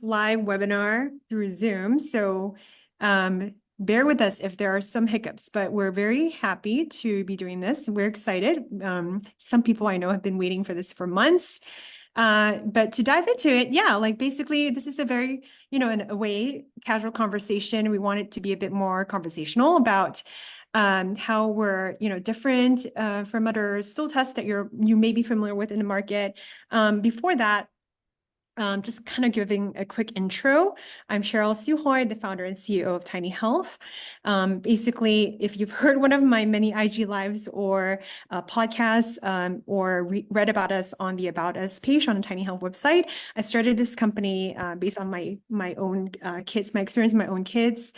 live webinar through Zoom. So bear with us if there are some hiccups, but we're very happy to be doing this. We're excited. Some people I know have been waiting for this for months. But to dive into it, yeah, like basically this is a very, in a way, casual conversation. We want it to be a bit more conversational about how we're, different from other stool tests that you may be familiar with in the market. Before that, just kind of giving a quick intro. I'm Cheryl Suhoy, the founder and CEO of Tiny Health. Basically, if you've heard one of my many IG lives or podcasts or read about us on the About Us page on the Tiny Health website, I started this company based on my own kids, my experience with my own kids.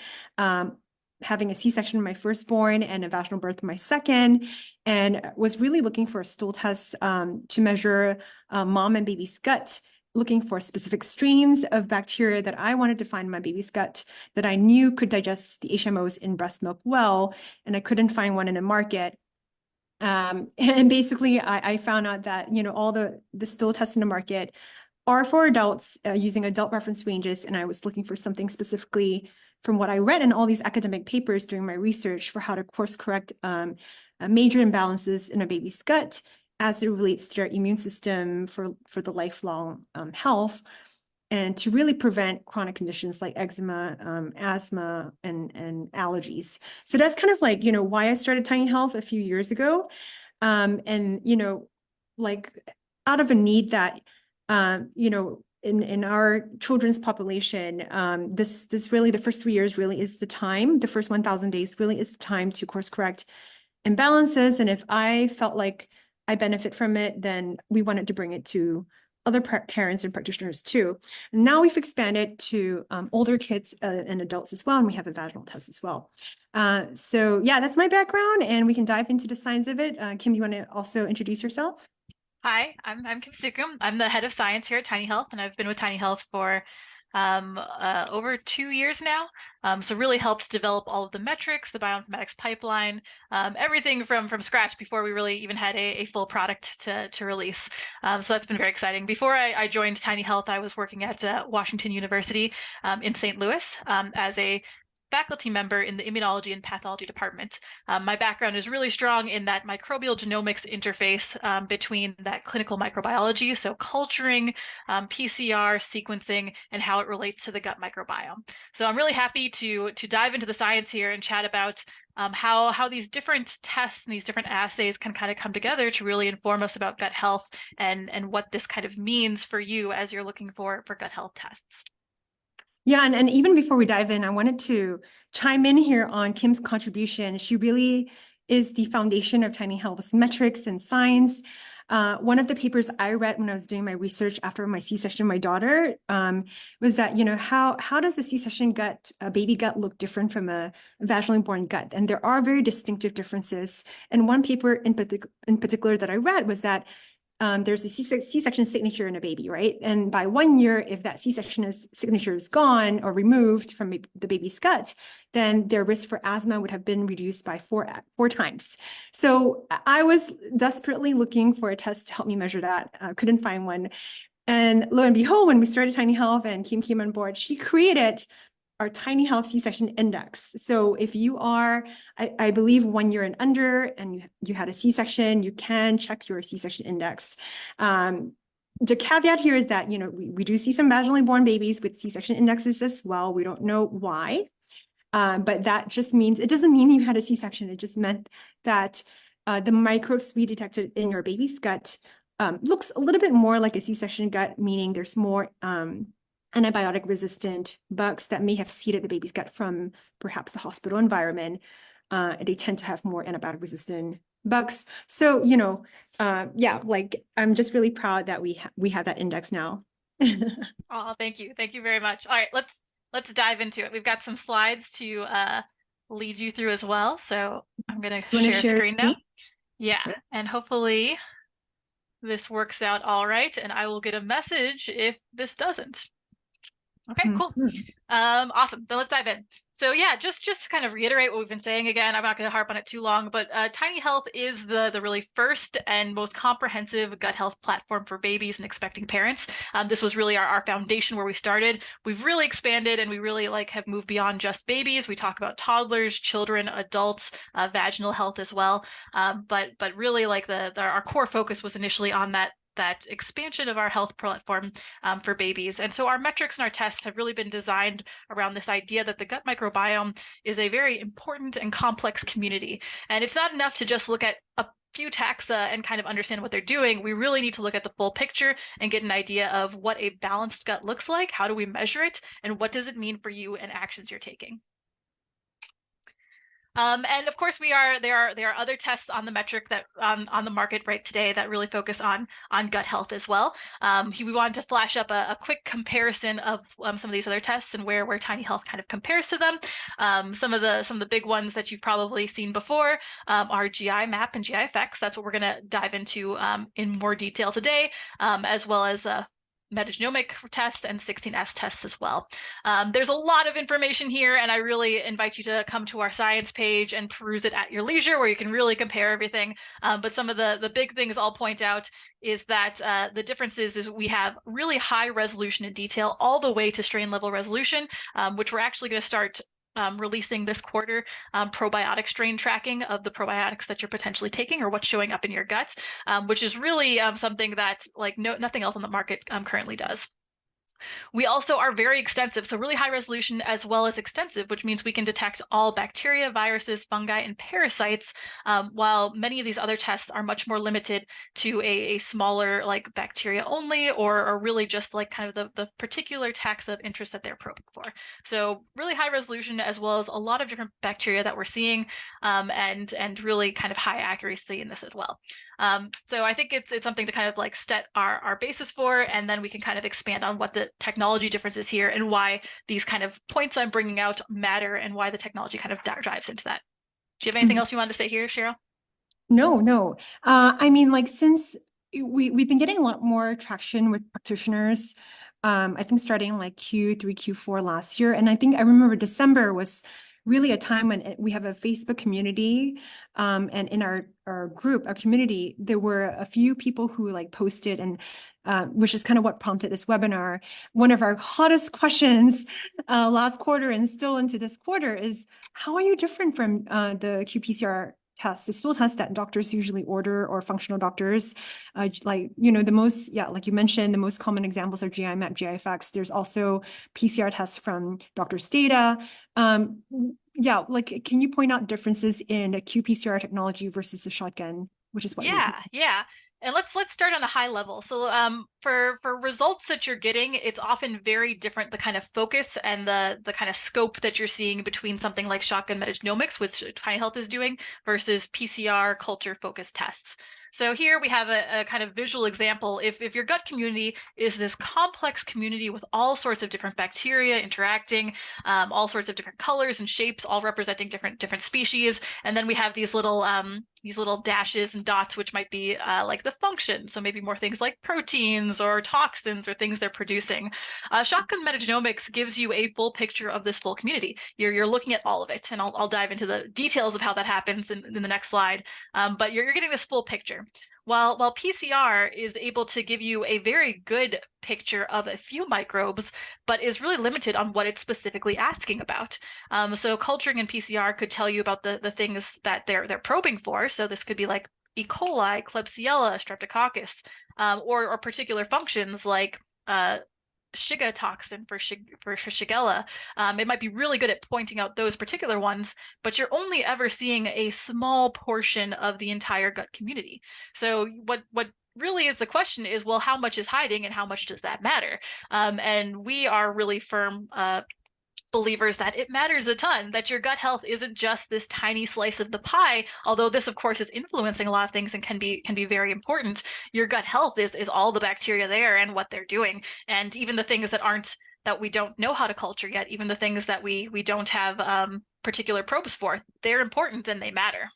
Having a C-section of my firstborn and a vaginal birth of my second, and was really looking for a stool test to measure mom and baby's gut, looking for specific strains of bacteria that I wanted to find in my baby's gut that I knew could digest the HMOs in breast milk well, and I couldn't find one in the market. And basically, I found out that all the stool tests in the market are for adults using adult reference ranges, and I was looking for something specifically from what I read in all these academic papers during my research for how to course correct major imbalances in a baby's gut as it relates to their immune system for the lifelong health, and to really prevent chronic conditions like eczema, asthma, and allergies. So that's kind of like, why I started Tiny Health a few years ago. And, like out of a need that, in our children's population, this really, the first 3 years really is the time, the first 1,000 days really is the time to course correct imbalances. And if I felt like I benefit from it, then we wanted to bring it to other parents and practitioners too. And now we've expanded to older kids and adults as well, and we have a vaginal test as well. So yeah, that's my background, and we can dive into the science of it. Kim, do you want to also introduce yourself? Hi, I'm Kim Sukhum. I'm the head of science here at Tiny Health, and I've been with Tiny Health for over 2 years now. So really helped develop all of the metrics, the bioinformatics pipeline, everything from scratch before we really even had a full product to release. So that's been very exciting. Before I joined Tiny Health, I was working at Washington University in St. Louis as a faculty member in the immunology and pathology department. My background is really strong in that microbial genomics interface between that clinical microbiology, so culturing, PCR, sequencing, and how it relates to the gut microbiome. So I'm really happy to dive into the science here and chat about how these different tests and these different assays can kind of come together to really inform us about gut health and what this kind of means for you as you're looking for gut health tests. Yeah, and even before we dive in, I wanted to chime in here on Kim's contribution. She really is the foundation of Tiny Health's metrics and science. One of the papers I read when I was doing my research after my C-section of my daughter was that, how does a C-section gut, a baby gut, look different from a vaginally born gut? And there are very distinctive differences. And one paper in particular that I read was that there's a C-section signature in a baby, right? And by 1 year, if that C-section signature is gone or removed from the baby's gut, then their risk for asthma would have been reduced by four times. So I was desperately looking for a test to help me measure that. Couldn't find one. And lo and behold, when we started Tiny Health and Kim came on board, she created our Tiny Health C-section index. So if you are, I believe, 1 year and under, and you had a C-section, you can check your C-section index. The caveat here is that, we do see some vaginally born babies with C-section indexes as well. We don't know why, but that just means, it doesn't mean you had a C-section. It just meant that the microbes we detected in your baby's gut looks a little bit more like a C-section gut, meaning there's more antibiotic resistant bugs that may have seeded the baby's gut from perhaps the hospital environment. They tend to have more antibiotic resistant bugs. So, yeah, like I'm just really proud that we have that index now. Oh, thank you. Thank you very much. All right, let's dive into it. We've got some slides to lead you through as well. So I'm gonna You want to share share screen now. screen? Yeah, and hopefully this works out all right, and I will get a message if this doesn't. Okay, cool. Mhm. Awesome. Then let's dive in. So yeah, just to kind of reiterate what we've been saying again, I'm not going to harp on it too long, but Tiny Health is the really first and most comprehensive gut health platform for babies and expecting parents. This was really our foundation where we started. We've really expanded and we really like have moved beyond just babies. We talk about toddlers, children, adults, vaginal health as well. But really like our core focus was initially on that expansion of our health platform for babies. And so our metrics and our tests have really been designed around this idea that the gut microbiome is a very important and complex community. And it's not enough to just look at a few taxa and kind of understand what they're doing. We really need to look at the full picture and get an idea of what a balanced gut looks like, how do we measure it, and what does it mean for you and actions you're taking. And of course, there are other tests on the metric that on the market right today that really focus on gut health as well. We wanted to flash up a quick comparison of some of these other tests and where Tiny Health kind of compares to them. Some of the big ones that you've probably seen before are GI Map and GI Effects. That's what we're going to dive into in more detail today, as well as metagenomic tests and 16S tests as well. There's a lot of information here, and I really invite you to come to our science page and peruse it at your leisure, where you can really compare everything. But some of the big things I'll point out is that the differences is we have really high resolution and detail all the way to strain level resolution, which we're actually going to start releasing this quarter, probiotic strain tracking of the probiotics that you're potentially taking or what's showing up in your gut, which is really something that like nothing else on the market currently does. We also are very extensive, so really high resolution as well as extensive, which means we can detect all bacteria, viruses, fungi, and parasites, while many of these other tests are much more limited to a smaller like bacteria only, or really just like kind of the particular taxa of interest that they're probing for. So really high resolution as well as a lot of different bacteria that we're seeing, and really kind of high accuracy in this as well. So I think it's something to kind of like set our basis for, and then we can kind of expand on what the technology differences here and why these kind of points I'm bringing out matter and why the technology kind of drives into that. Do you have anything else you wanted to say here, Cheryl? No, no. I mean, like since we've been getting a lot more traction with practitioners, I think starting like Q3, Q4 last year. And I think I remember December was really a time when we have a Facebook community. And in our group, our community, there were a few people who like posted and which is kind of what prompted this webinar. One of our hottest questions last quarter and still into this quarter is, how are you different from the qPCR tests, the stool tests that doctors usually order, or functional doctors? Like, the most, yeah, like you mentioned, the most common examples are GI map, GI effects. There's also PCR tests from doctors' data. Yeah, like, can you point out differences in a qPCR technology versus a shotgun, which is what we. Yeah. And let's start on a high level. So for results that you're getting, it's often very different, the kind of focus and the kind of scope that you're seeing between something like shotgun metagenomics, which Tiny Health is doing, versus PCR culture focused tests. So here we have a kind of visual example. If your gut community is this complex community with all sorts of different bacteria interacting, all sorts of different colors and shapes, all representing different species, and then we have these little dashes and dots, which might be like the function. So maybe more things like proteins or toxins or things they're producing. Shotgun metagenomics gives you a full picture of this full community. You're looking at all of it, and I'll dive into the details of how that happens in the next slide. But you're getting this full picture. While PCR is able to give you a very good picture of a few microbes, but is really limited on what it's specifically asking about. So culturing in PCR could tell you about the things that they're probing for. So this could be like E. coli, Klebsiella, Streptococcus, or particular functions like Shiga toxin for Shigella. It might be really good at pointing out those particular ones, but you're only ever seeing a small portion of the entire gut community. So what really is the question is, well, how much is hiding and how much does that matter? And we are really firm believers that it matters a ton, that your gut health isn't just this tiny slice of the pie, although this of course is influencing a lot of things and can be very important. Your gut health is all the bacteria there and what they're doing, and even the things that we don't know how to culture yet, even the things that we don't have particular probes for, they're important and they matter.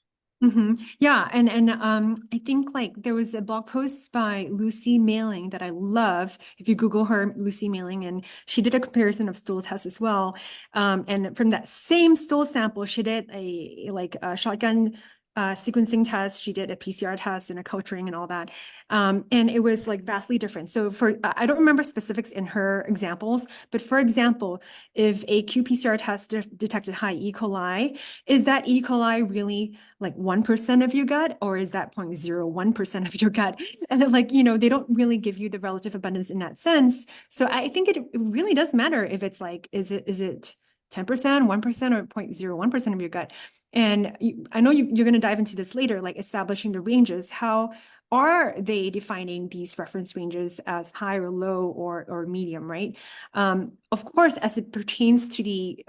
Yeah, and I think like there was a blog post by Lucy Mailing that I love. If you Google her, Lucy Mailing, and she did a comparison of stool tests as well. And from that same stool sample, she did a shotgun sequencing test. She did a PCR test and a culturing and all that. And it was like vastly different. So for I don't remember specifics in her examples, but for example, if a qPCR test detected high E. coli, is that E. coli really like 1% of your gut, or is that 0.01% of your gut? And then like, they don't really give you the relative abundance in that sense. So I think it really does matter if it's like, is it 10%, 1%, or 0.01% of your gut? And I know you're going to dive into this later, like establishing the ranges. How are they defining these reference ranges as high or low or medium, right? Of course, as it pertains to the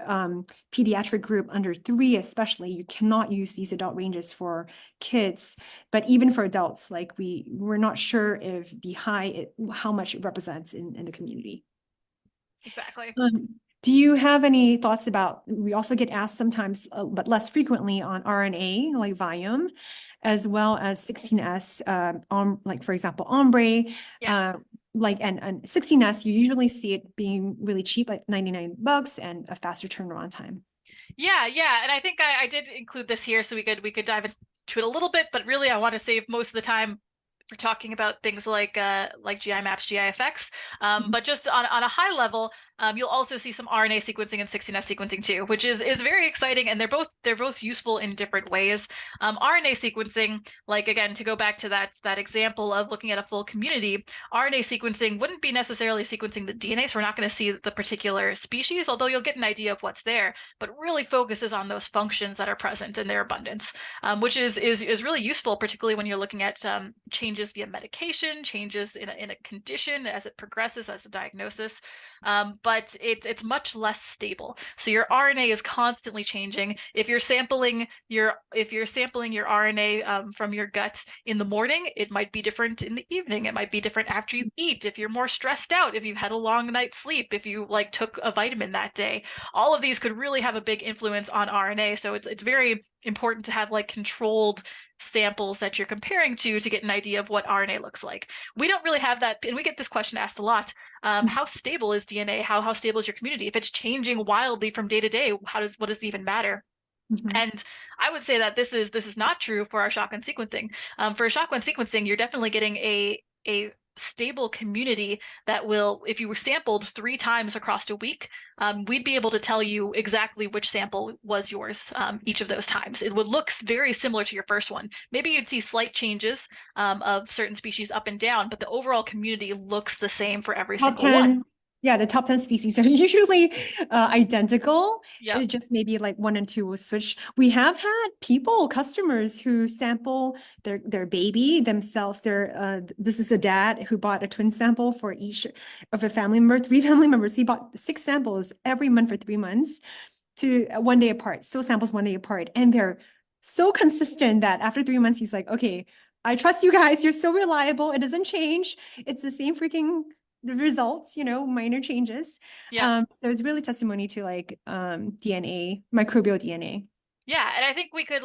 pediatric group under 3, especially, you cannot use these adult ranges for kids. But even for adults, like we're not sure if how much it represents in the community. Exactly. Do you have any thoughts about, we also get asked sometimes, but less frequently, on RNA, like Viome, as well as 16S, like for example, Ombre, Yeah. uh, and 16S, you usually see it being really cheap, like $99, and a faster turnaround time. Yeah, and I think I did include this here so we could dive into it a little bit, but really I want to save most of the time for talking about things like GI maps, GIFX. But just on a high level, you'll also see some RNA sequencing and 16S sequencing too, which is very exciting, and they're both useful in different ways. RNA sequencing, like again, to go back to that example of looking at a full community, RNA sequencing wouldn't be necessarily sequencing the DNA, so we're not going to see the particular species, although you'll get an idea of what's there, but really focuses on those functions that are present in their abundance, which is really useful, particularly when you're looking at changes via medication, changes in a condition as it progresses as a diagnosis. But it's much less stable. So your RNA is constantly changing. If you're sampling your RNA from your gut in the morning, it might be different in the evening. It might be different after you eat. If you're more stressed out, if you've had a long night's sleep, if you like took a vitamin that day, all of these could really have a big influence on RNA. So it's very important to have like controlled samples that you're comparing to get an idea of what RNA looks like. We don't really have that, and we get this question asked a lot. How stable is DNA? How stable is your community? If it's changing wildly from day to day, what does it even matter? Mhm. And I would say that this is not true for our shotgun sequencing. For shotgun sequencing, you're definitely getting a stable community that will, if you were sampled 3 times across a week, we'd be able to tell you exactly which sample was yours each of those times. It would look very similar to your first one. Maybe you'd see slight changes of certain species up and down, but the overall community looks the same for every Top single one. 10, yeah, the top 10 species are usually identical. Yep. It just maybe like 1 and 2 will switch. We have had customers who sample their baby themselves. This is a dad who bought a twin sample for each of a family member, 3 family members. He bought 6 samples every month for 3 months to 1 day apart, still samples 1 day apart. And they're so consistent that after 3 months, he's like, okay, I trust you guys. You're so reliable. It doesn't change. It's the same freaking the results, minor changes. Yep. So it's really testimony to like DNA, microbial DNA. Yeah, and I think we could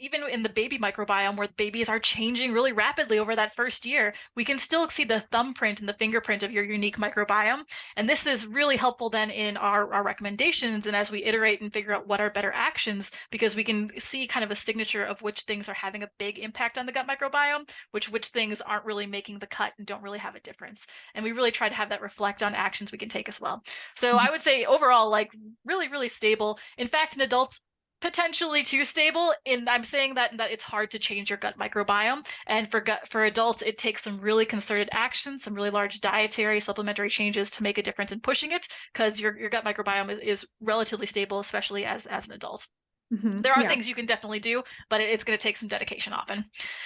even in the baby microbiome where babies are changing really rapidly over that first year, we can still see the thumbprint and the fingerprint of your unique microbiome. And this is really helpful then in our recommendations and as we iterate and figure out what are better actions, because we can see kind of a signature of which things are having a big impact on the gut microbiome, which things aren't really making the cut and don't really have a difference. And we really try to have that reflect on actions we can take as well. So I would say overall, like really, really stable. In fact, in adults, potentially too stable. And I'm saying that it's hard to change your gut microbiome, and for adults it takes some really concerted action, some really large dietary supplementary changes to make a difference in pushing it, because your gut microbiome is relatively stable, especially as an adult. There are Yeah. things you can definitely do, but it's going to take some dedication often.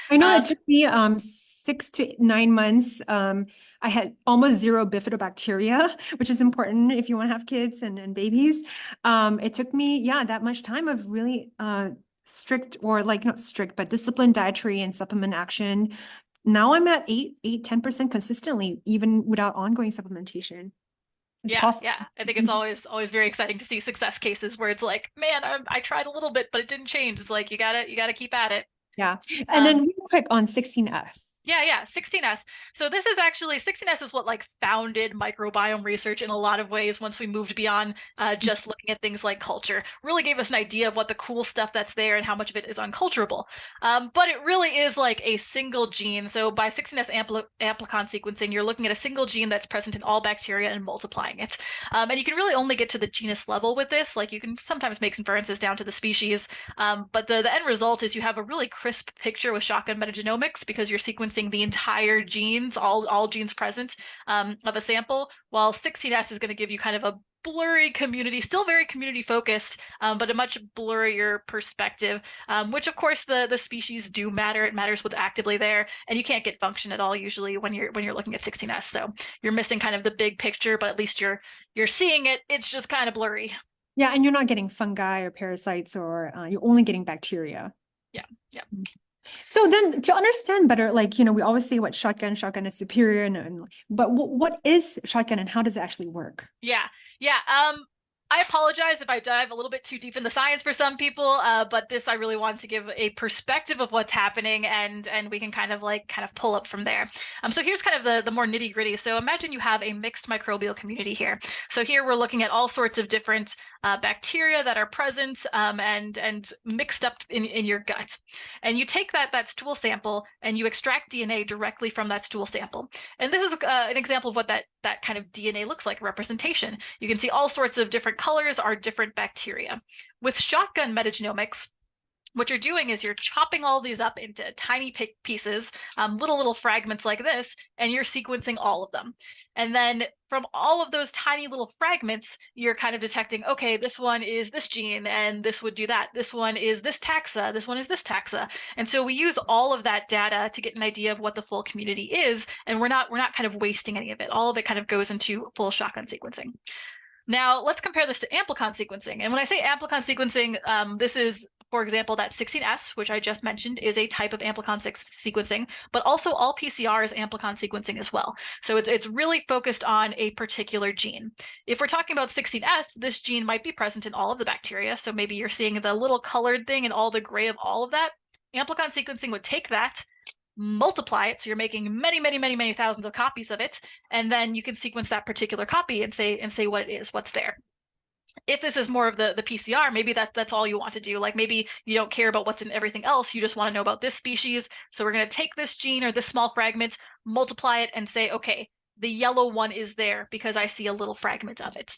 I know it um, took me 6 to 9 months. I had almost zero bifidobacteria, which is important if you want to have kids and babies. It took me, yeah, that much time of really strict, or like not strict, but disciplined dietary and supplement action. Now I'm at 10% consistently, even without ongoing supplementation. It's Yeah, possible. yeah. I think it's always very exciting to see success cases where it's like, man, I tried a little bit, but it didn't change. It's like you gotta keep at it. Yeah. And then Um, real quick on 16S. yeah, 16S. So this is actually 16S is what like founded microbiome research in a lot of ways once we moved beyond just looking at things like culture. Really gave us an idea of what the cool stuff that's there and how much of it is unculturable. But it really is like a single gene. So by 16S amplicon sequencing, you're looking at a single gene that's present in all bacteria and multiplying it. And you can really only get to the genus level with this. Like you can sometimes make inferences down to the species, but the end result is you have a really crisp picture with shotgun metagenomics because you're sequencing the entire genes, all genes present of a sample, while 16S is going to give you kind of a blurry community, still very community focused, but a much blurrier perspective, which of course the species do matter. It matters what's actively there, and you can't get function at all usually when you're looking at 16S. So you're missing kind of the big picture, but at least you're seeing it. It's just kind of blurry. Yeah, and you're not getting fungi or parasites, or you're only getting bacteria. Yeah, yeah. So then to understand better, like, we always say what shotgun is superior, but what is shotgun and how does it actually work? Yeah, yeah. I apologize if I dive a little bit too deep in the science for some people, but this I really want to give a perspective of what's happening, and we can kind of pull up from there. So here's kind of the more nitty gritty. So imagine you have a mixed microbial community here. So here we're looking at all sorts of different bacteria that are present and mixed up in your gut, and you take that stool sample and you extract DNA directly from that stool sample. And this is an example of what that kind of DNA looks like, representation. You can see all sorts of different colors are different bacteria. With shotgun metagenomics, what you're doing is you're chopping all these up into tiny pieces, little fragments like this, and you're sequencing all of them. And then from all of those tiny little fragments, you're kind of detecting, okay, this one is this gene, and this would do that. This one is this taxa. This one is this taxa. And so we use all of that data to get an idea of what the full community is, and we're not kind of wasting any of it. All of it kind of goes into full shotgun sequencing. Now, let's compare this to amplicon sequencing. And when I say amplicon sequencing, this is, for example, that 16S, which I just mentioned, is a type of amplicon sequencing, but also all PCR is amplicon sequencing as well. So it's really focused on a particular gene. If we're talking about 16S, this gene might be present in all of the bacteria. So maybe you're seeing the little colored thing and all the gray of all of that. Amplicon sequencing would take that, multiply it, so you're making many thousands of copies of it, and then you can sequence that particular copy and say what it is, what's there. If this is more of the PCR, maybe that's all you want to do. Like maybe you don't care about what's in everything else, you just want to know about this species. So we're going to take this gene or this small fragment, multiply it, and say, okay, the yellow one is there because I see a little fragment of it.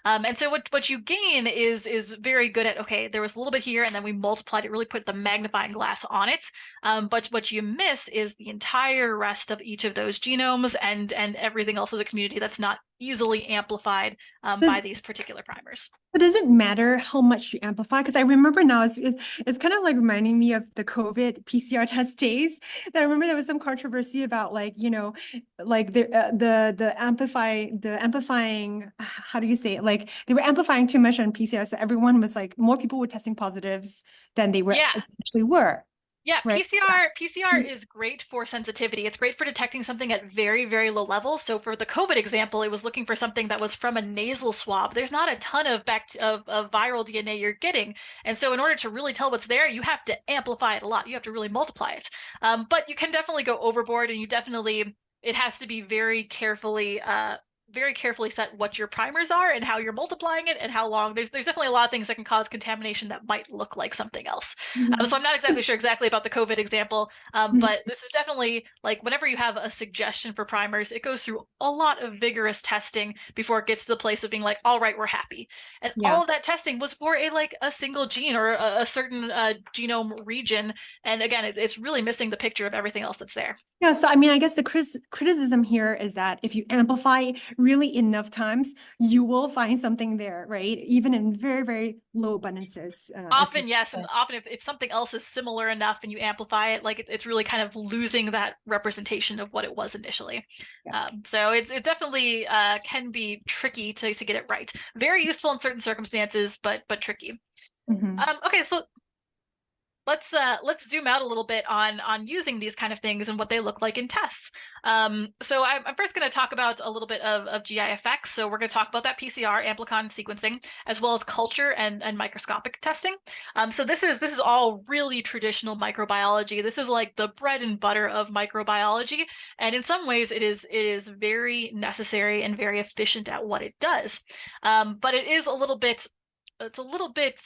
And so what you gain is very good at, okay, there was a little bit here and then we multiplied it, really put the magnifying glass on it. But what you miss is the entire rest of each of those genomes and everything else of the community that's not easily amplified by these particular primers. But does it matter how much you amplify? Because I remember now it's kind of like reminding me of the COVID PCR test days. I remember there was some controversy about like, like the amplifying, how do you say it? Like they were amplifying too much on PCR. So everyone was like, more people were testing positives than they Yeah, actually were. Yeah, Right. PCR is great for sensitivity. It's great for detecting something at very low levels. So for the COVID example, it was looking for something that was from a nasal swab. There's not a ton of viral DNA you're getting. And so in order to really tell what's there, you have to amplify it a lot. You have to really multiply it. But you can definitely go overboard, and it has to be very carefully set what your primers are and how you're multiplying it and how long. There's definitely a lot of things that can cause contamination that might look like something else. So I'm not exactly sure exactly about the COVID example, but this is definitely like whenever you have a suggestion for primers, it goes through a lot of vigorous testing before it gets to the place of being like, all right, we're happy. And Yeah. all of that testing was for a single gene or a certain genome region. And again, it's really missing the picture of everything else that's there. Yeah, so I mean, I guess the criticism here is that if you amplify really enough times, you will find something there, right? Even in very low abundances. Often, yes, and often if something else is similar enough and you amplify it, like it's really kind of losing that representation of what it was initially. Yeah. So it definitely can be tricky to get it right. Very useful in certain circumstances, but tricky. Mhm. Okay, so let's zoom out a little bit on using these kind of things and what they look like in tests. So I'm first going to talk about a little bit of GI effects. So we're going to talk about that PCR amplicon sequencing as well as culture and microscopic testing. So this is all really traditional microbiology. This is like the bread and butter of microbiology, and in some ways it is very necessary and very efficient at what it does. But it's a little bit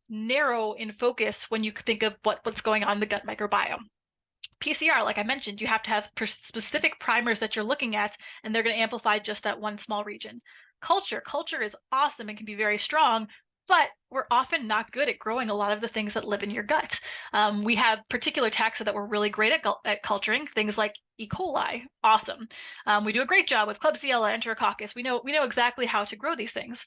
narrow in focus when you think of what's going on in the gut microbiome. PCR, like I mentioned, you have to have specific primers that you're looking at, and they're going to amplify just that one small region. Culture is awesome and can be very strong, but we're often not good at growing a lot of the things that live in your gut. We have particular taxa that we're really great at culturing, things like E. coli, awesome. We do a great job with Klebsiella, Enterococcus. We know exactly how to grow these things.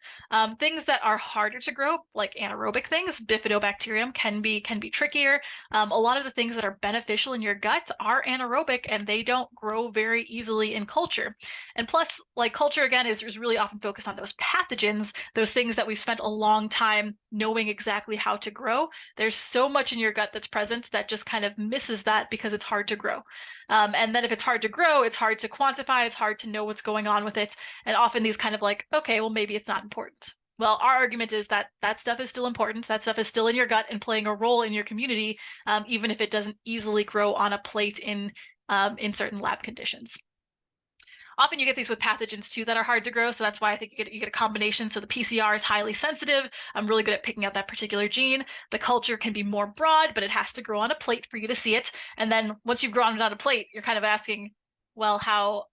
Things that are harder to grow, like anaerobic things, Bifidobacterium, can be trickier. A lot of the things that are beneficial in your gut are anaerobic, and they don't grow very easily in culture. And plus, like culture again is really often focused on those pathogens, those things that we've spent a long time knowing exactly how to grow. There's so much in your gut that's present that just kind of misses that because it's hard to grow. And then if it's hard to grow, it's hard to quantify, it's hard to know what's going on with it. And often these kind of like, okay, well, maybe it's not important. Well, our argument is that that stuff is still important. That stuff is still in your gut and playing a role in your community, even if it doesn't easily grow on a plate in certain lab conditions. Often you get these with pathogens too that are hard to grow, so that's why I think you get a combination. So the PCR is highly sensitive. I'm really good at picking out that particular gene. The culture can be more broad, but it has to grow on a plate for you to see it. And then once you've grown it on a plate, you're kind of asking, well, how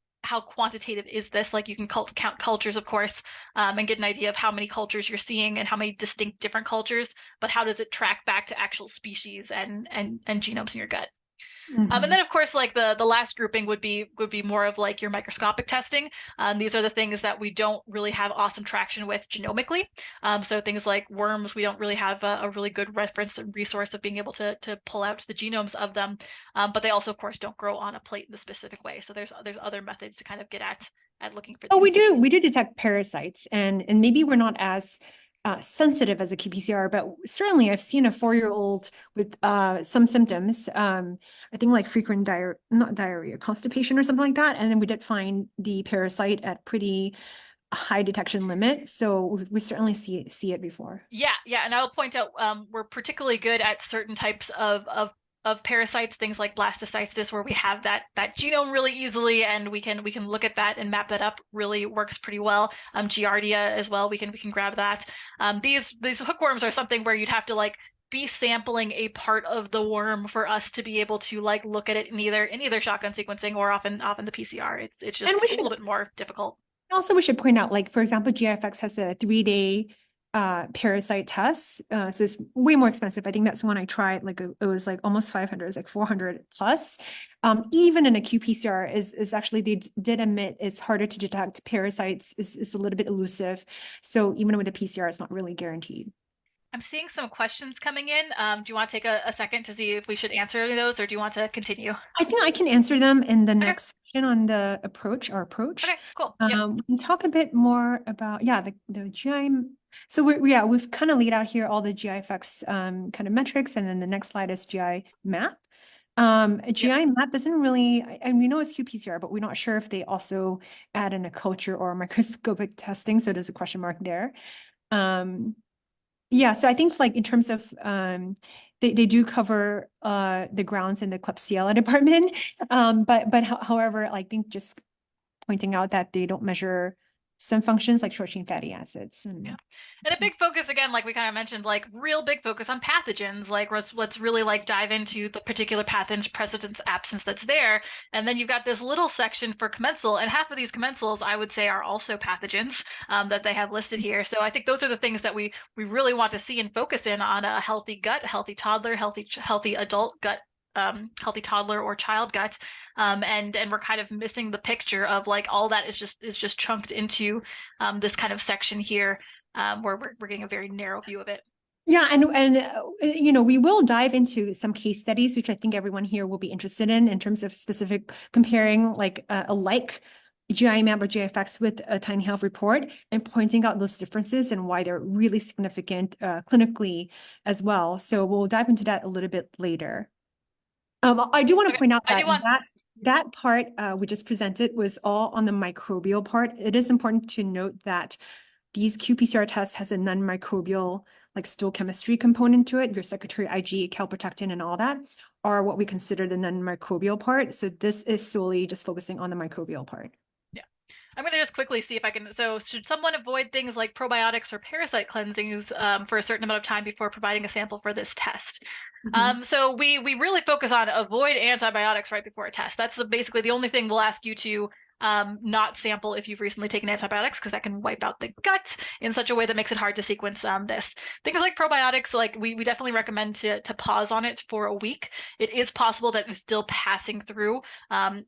quantitative is this? Like you can count cultures, of course, and get an idea of how many cultures you're seeing and how many distinct different cultures, but how does it track back to actual species and genomes in your gut? And then of course, like the last grouping would be more of like your microscopic testing. These are the things that we don't really have awesome traction with genomically. So things like worms, we don't really have a really good reference and resource of being able to pull out the genomes of them. But they also, of course, don't grow on a plate in the specific way. So there's other methods to kind of get at looking for Oh, these. we do detect parasites, and maybe we're not as sensitive as a qPCR, but certainly I've seen a 4-year-old with some symptoms. I think like frequent not diarrhea, constipation or something like that. And then we did find the parasite at pretty high detection limit. So we certainly see it before. Yeah, and I'll point out we're particularly good at certain types of parasites, things like blastocystis, where we have that genome really easily, and we can look at that and map that up. Really works pretty well. Giardia as well, we can grab that. These hookworms are something where you'd have to like be sampling a part of the worm for us to be able to like look at it in either shotgun sequencing or often the PCR. It's just a little bit more difficult. Also, we should point out, like, for example, GFX has a 3-day parasite test. So it's way more expensive. I think that's the one I tried, like it was like almost 500, it's like 400 plus. Even in a qPCR is actually, they did admit it's harder to detect parasites, is a little bit elusive. So even with a PCR, it's not really guaranteed. I'm seeing some questions coming in. Do you want to take a second to see if we should answer any of those, or do you want to continue? I think I can answer them in the Okay. next section on the our approach. Okay, cool. Yep. We can talk a bit more about, yeah, the GI. So we've kind of laid out here all the GI effects kind of metrics, and then the next slide is GI map. A GI map doesn't really, and we know it's qPCR, but we're not sure if they also add in a culture or microscopic testing. So there's a question mark there. Yeah, so I think like in terms of they do cover the grounds in the Klebsiella department. But however, I think just pointing out that they don't measure some functions like short chain fatty acids. Yeah. And a big focus again, like we kind of mentioned, like real big focus on pathogens. Like let's really like dive into the particular pathogen's presence, absence that's there. And then you've got this little section for commensal, and half of these commensals I would say are also pathogens that they have listed here. So I think those are the things that we really want to see and focus in on a healthy gut, healthy toddler, healthy adult gut, healthy toddler or child gut, and we're kind of missing the picture of like all that is just chunked into this kind of section here, where we're getting a very narrow view of it. Yeah, and you know, we will dive into some case studies, which I think everyone here will be interested in terms of specific comparing like GI map or GIFX with a tiny health report and pointing out those differences and why they're really significant clinically as well. So we'll dive into that a little bit later. I do want to Okay, point out I do want. that part we just presented was all on the microbial part. It is important to note that these qPCR tests has a non-microbial like stoichemistry component to it. Your secretory IG, calprotectin, and all that are what we consider the non-microbial part. So this is solely just focusing on the microbial part. Yeah. I'm going to just quickly see if I can. So, should someone avoid things like probiotics or parasite cleansings for a certain amount of time before providing a sample for this test? So we really focus on avoid antibiotics right before a test. That's basically the only thing we'll ask you to not sample if you've recently taken antibiotics, because that can wipe out the gut in such a way that makes it hard to sequence this. Things like probiotics, like we definitely recommend to pause on it for a week. It is possible that it's still passing through,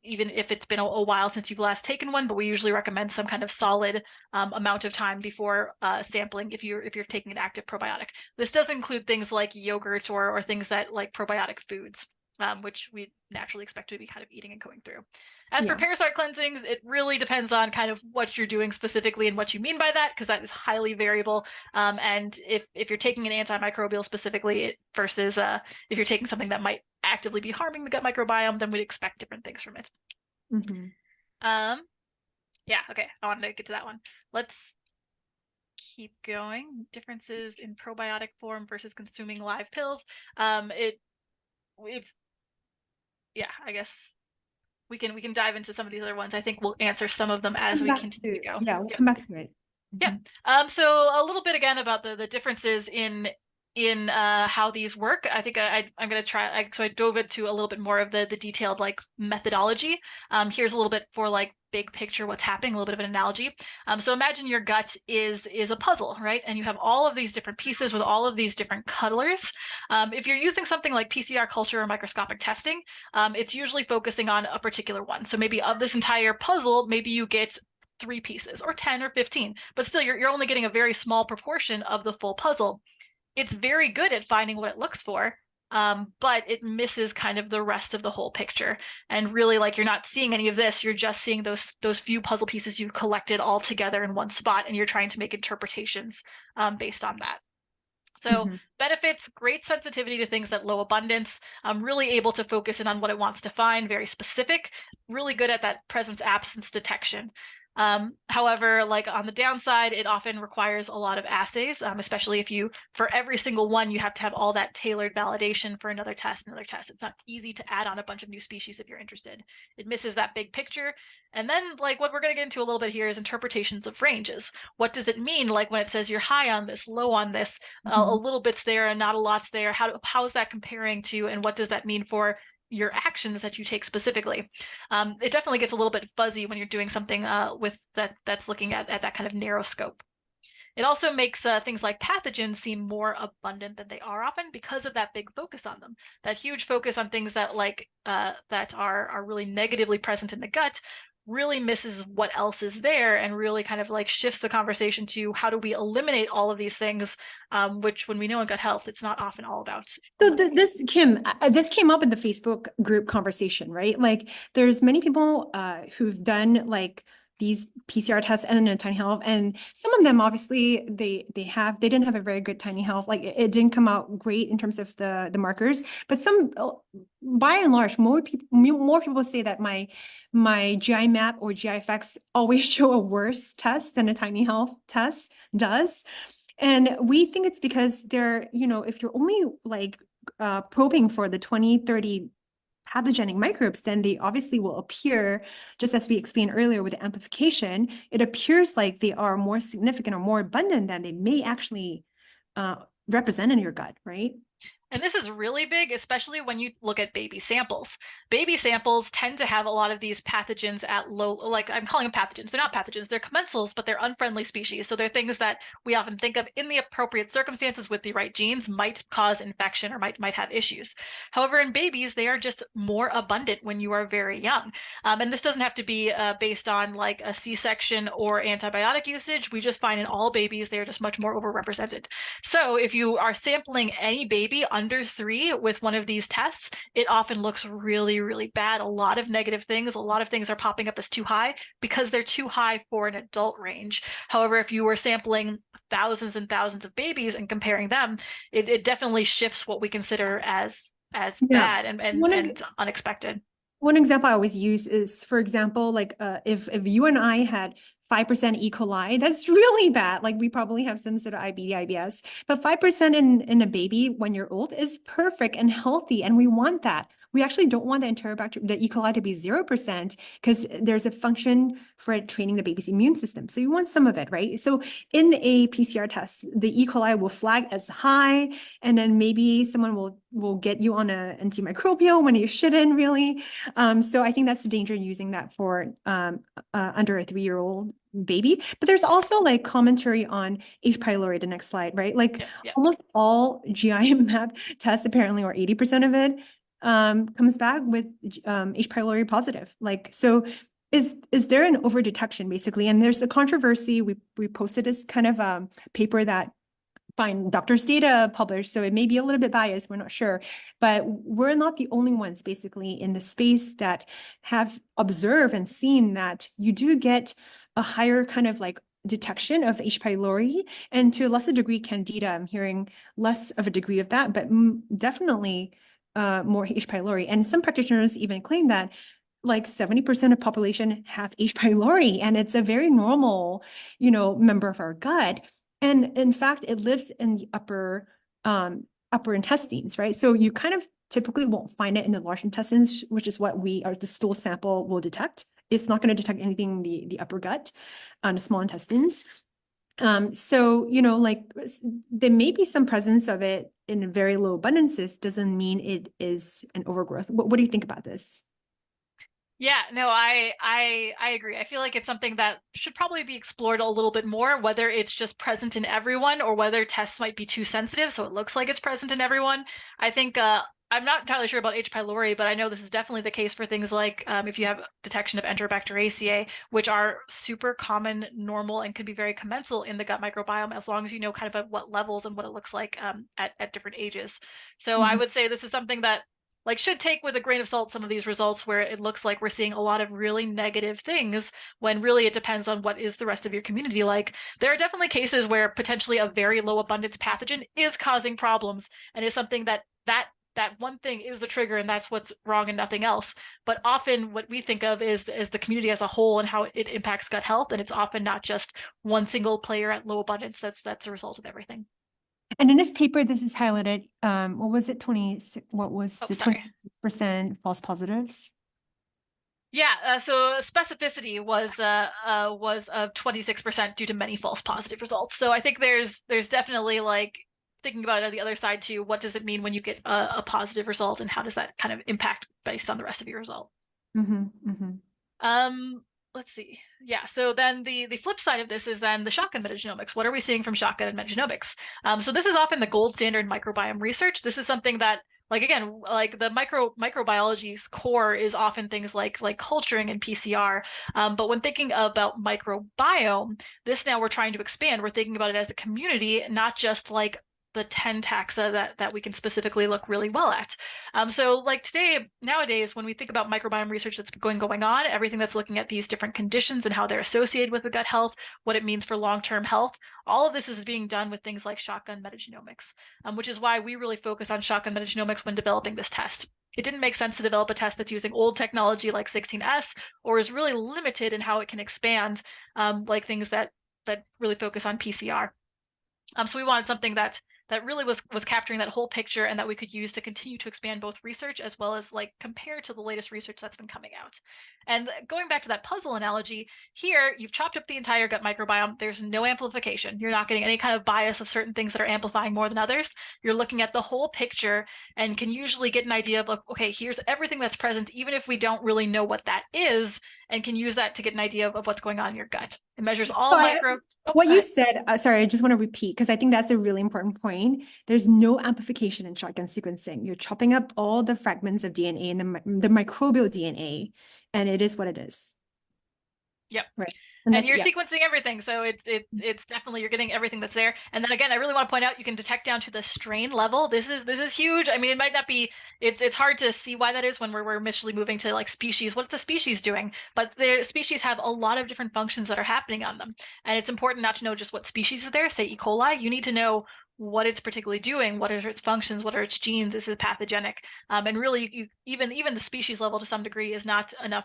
even if it's been a while since you've last taken one, but we usually recommend some kind of solid amount of time before sampling if you're taking an active probiotic. This does include things like yogurt or things that like probiotic foods, which we naturally expect to be kind of eating and going through. As for parasite cleansings, it really depends on kind of what you're doing specifically and what you mean by that, because that is highly variable. And if you're taking an antimicrobial specifically versus if you're taking something that might actively be harming the gut microbiome, then we'd expect different things from it. Yeah, okay, I wanted to get to that one. Let's keep going. Differences in probiotic form versus consuming live pills. It's yeah, I guess we can dive into some of these other ones. I think we'll answer some of them as we continue to go. Yeah, we'll come back to it. Yeah. So a little bit again about the differences in how these work. I think I'm going to try. So I dove into a little bit more of the detailed like methodology. Here's a little bit for like big picture what's happening, a little bit of an analogy. So imagine your gut is a puzzle, right? And you have all of these different pieces with all of these different colors. If you're using something like PCR culture or microscopic testing, it's usually focusing on a particular one. So maybe of this entire puzzle, maybe you get 3 pieces or 10 or 15, but still you're only getting a very small proportion of the full puzzle. It's very good at finding what it looks for, but it misses kind of the rest of the whole picture. And really, like, you're not seeing any of this. You're just seeing those few puzzle pieces you've collected all together in one spot, and you're trying to make interpretations based on that. So benefits, great sensitivity to things at low abundance, really able to focus in on what it wants to find, very specific, really good at that presence absence detection. However, like on the downside, it often requires a lot of assays, especially if for every single one, you have to have all that tailored validation for another test. It's not easy to add on a bunch of new species if you're interested. It misses that big picture. And then like what we're going to get into a little bit here is interpretations of ranges. What does it mean? Like when it says you're high on this, low on this, a little bit's there and not a lot's there. How is that comparing to, and what does that mean for your actions that you take specifically? It definitely gets a little bit fuzzy when you're doing something with that's looking at that kind of narrow scope. It also makes things like pathogens seem more abundant than they are often because of that big focus on them. That huge focus on things that that are really negatively present in the gut really misses what else is there and really kind of like shifts the conversation to how do we eliminate all of these things, which when we know in gut health, it's not often all about. So this, Kim, this came up in the Facebook group conversation, right? Like there's many people who've done like these PCR tests and then tiny health, and some of them obviously they didn't have a very good tiny health, like it didn't come out great in terms of the markers, but some by and large more people say that my GI map or GIFX always show a worse test than a tiny health test does. And we think it's because they're, if you're only like probing for the 20, 30 pathogenic microbes, then they obviously will appear, just as we explained earlier with the amplification, it appears like they are more significant or more abundant than they may actually represent in your gut, right? And this is really big, especially when you look at baby samples. Baby samples tend to have a lot of these pathogens at low, like I'm calling them pathogens. They're not pathogens, they're commensals, but they're unfriendly species. So they're things that we often think of in the appropriate circumstances with the right genes might cause infection or might have issues. However, in babies, they are just more abundant when you are very young. And this doesn't have to be based on like a C-section or antibiotic usage. We just find in all babies, they're just much more overrepresented. So if you are sampling any baby under 3 with one of these tests, it often looks really, really bad. A lot of negative things, a lot of things are popping up as too high because they're too high for an adult range. However, if you were sampling thousands and thousands of babies and comparing them, it definitely shifts what we consider as Yeah. bad One and unexpected. One example I always use is, for example, like if you and I had 5% E. coli, that's really bad. Like we probably have some sort of IBD, IBS, but 5% in a baby when you're old is perfect and healthy, and we want that. We actually don't want the Enterobacter, the E. coli to be 0% because there's a function for training the baby's immune system. So you want some of it, right? So in a PCR test, the E. coli will flag as high, and then maybe someone will get you on a antimicrobial when you shouldn't really. So I think that's the danger using that for under a 3-year-old baby. But there's also like commentary on H. pylori, the next slide, right? Like Yeah, yeah. almost all GI map tests apparently, or 80% of it comes back with H. pylori positive. Like, so is there an over detection basically? And there's a controversy. We posted this kind of paper that find doctors' data published, so it may be a little bit biased, we're not sure. But we're not the only ones basically in the space that have observed and seen that you do get a higher kind of like detection of H. pylori, and to a lesser degree candida. I'm hearing less of a degree of that, but definitely more H. pylori. And some practitioners even claim that like 70% of population have H. pylori, and it's a very normal, member of our gut. And in fact, it lives in the upper intestines, right? So you kind of typically won't find it in the large intestines, which is what the stool sample will detect. It's not going to detect anything in the upper gut, the small intestines. So, like there may be some presence of it in very low abundances, doesn't mean it is an overgrowth. What do you think about this? Yeah, no, I agree. I feel like it's something that should probably be explored a little bit more, whether it's just present in everyone or whether tests might be too sensitive, so it looks like it's present in everyone. I think I'm not entirely sure about H. pylori, but I know this is definitely the case for things like if you have detection of Enterobacteriaceae, which are super common, normal, and can be very commensal in the gut microbiome as long as you know kind of at what levels and what it looks like at different ages. So I Mhm. would say this is something that like should take with a grain of salt some of these results where it looks like we're seeing a lot of really negative things when really it depends on what is the rest of your community like. There are definitely cases where potentially a very low abundance pathogen is causing problems and is something that one thing is the trigger and that's what's wrong and nothing else. But often what we think of is the community as a whole and how it impacts gut health, and it's often not just one single player at low abundance that's a result of everything. And in this paper, this is highlighted. What was it? 26, what was Oh, the sorry. 26% false positives? Yeah, so specificity was of 26% due to many false positive results. So I think there's definitely like thinking about it on the other side too. What does it mean when you get a positive result, and how does that kind of impact based on the rest of your result? Mm-hmm, mm-hmm. Um, let's see. Yeah, so then the flip side of this is then the shotgun metagenomics. What are we seeing from shotgun metagenomics? So this is often the gold standard microbiome research. This is something that like again, like the microbiology's core is often things like culturing and PCR. But when thinking about microbiome, this now we're trying to expand. We're thinking about it as a community, not just like the 10 taxa that we can specifically look really well at. So like today, nowadays, when we think about microbiome research that's going on, everything that's looking at these different conditions and how they're associated with the gut health, what it means for long-term health, all of this is being done with things like shotgun metagenomics, which is why we really focus on shotgun metagenomics when developing this test. It didn't make sense to develop a test that's using old technology like 16S or is really limited in how it can expand, like things that really focus on PCR. So we wanted something that really was capturing that whole picture and that we could use to continue to expand both research as well as like compare to the latest research that's been coming out. And going back to that puzzle analogy, here you've chopped up the entire gut microbiome. There's no amplification. You're not getting any kind of bias of certain things that are amplifying more than others. You're looking at the whole picture and can usually get an idea of like, okay, here's everything that's present, even if we don't really know what that is, and can use that to get an idea of what's going on in your gut. It measures all So micro. Oh, what go you ahead. said, sorry, I just want to repeat because I think that's a really important point. There's no amplification in shotgun sequencing. You're chopping up all the fragments of DNA and the microbial DNA, and it is what it is. Yep. Right. And And that's, you're yeah. sequencing everything, so it's definitely you're getting everything that's there. And then again, I really want to point out you can detect down to the strain level. This is huge. I mean, it might not be. It's hard to see why that is when we're initially moving to like species. What's the species doing? But the species have a lot of different functions that are happening on them, and it's important not to know just what species is there. Say E. coli, you need to know what it's particularly doing, what are its functions, what are its genes, is it pathogenic, and really even the species level to some degree is not enough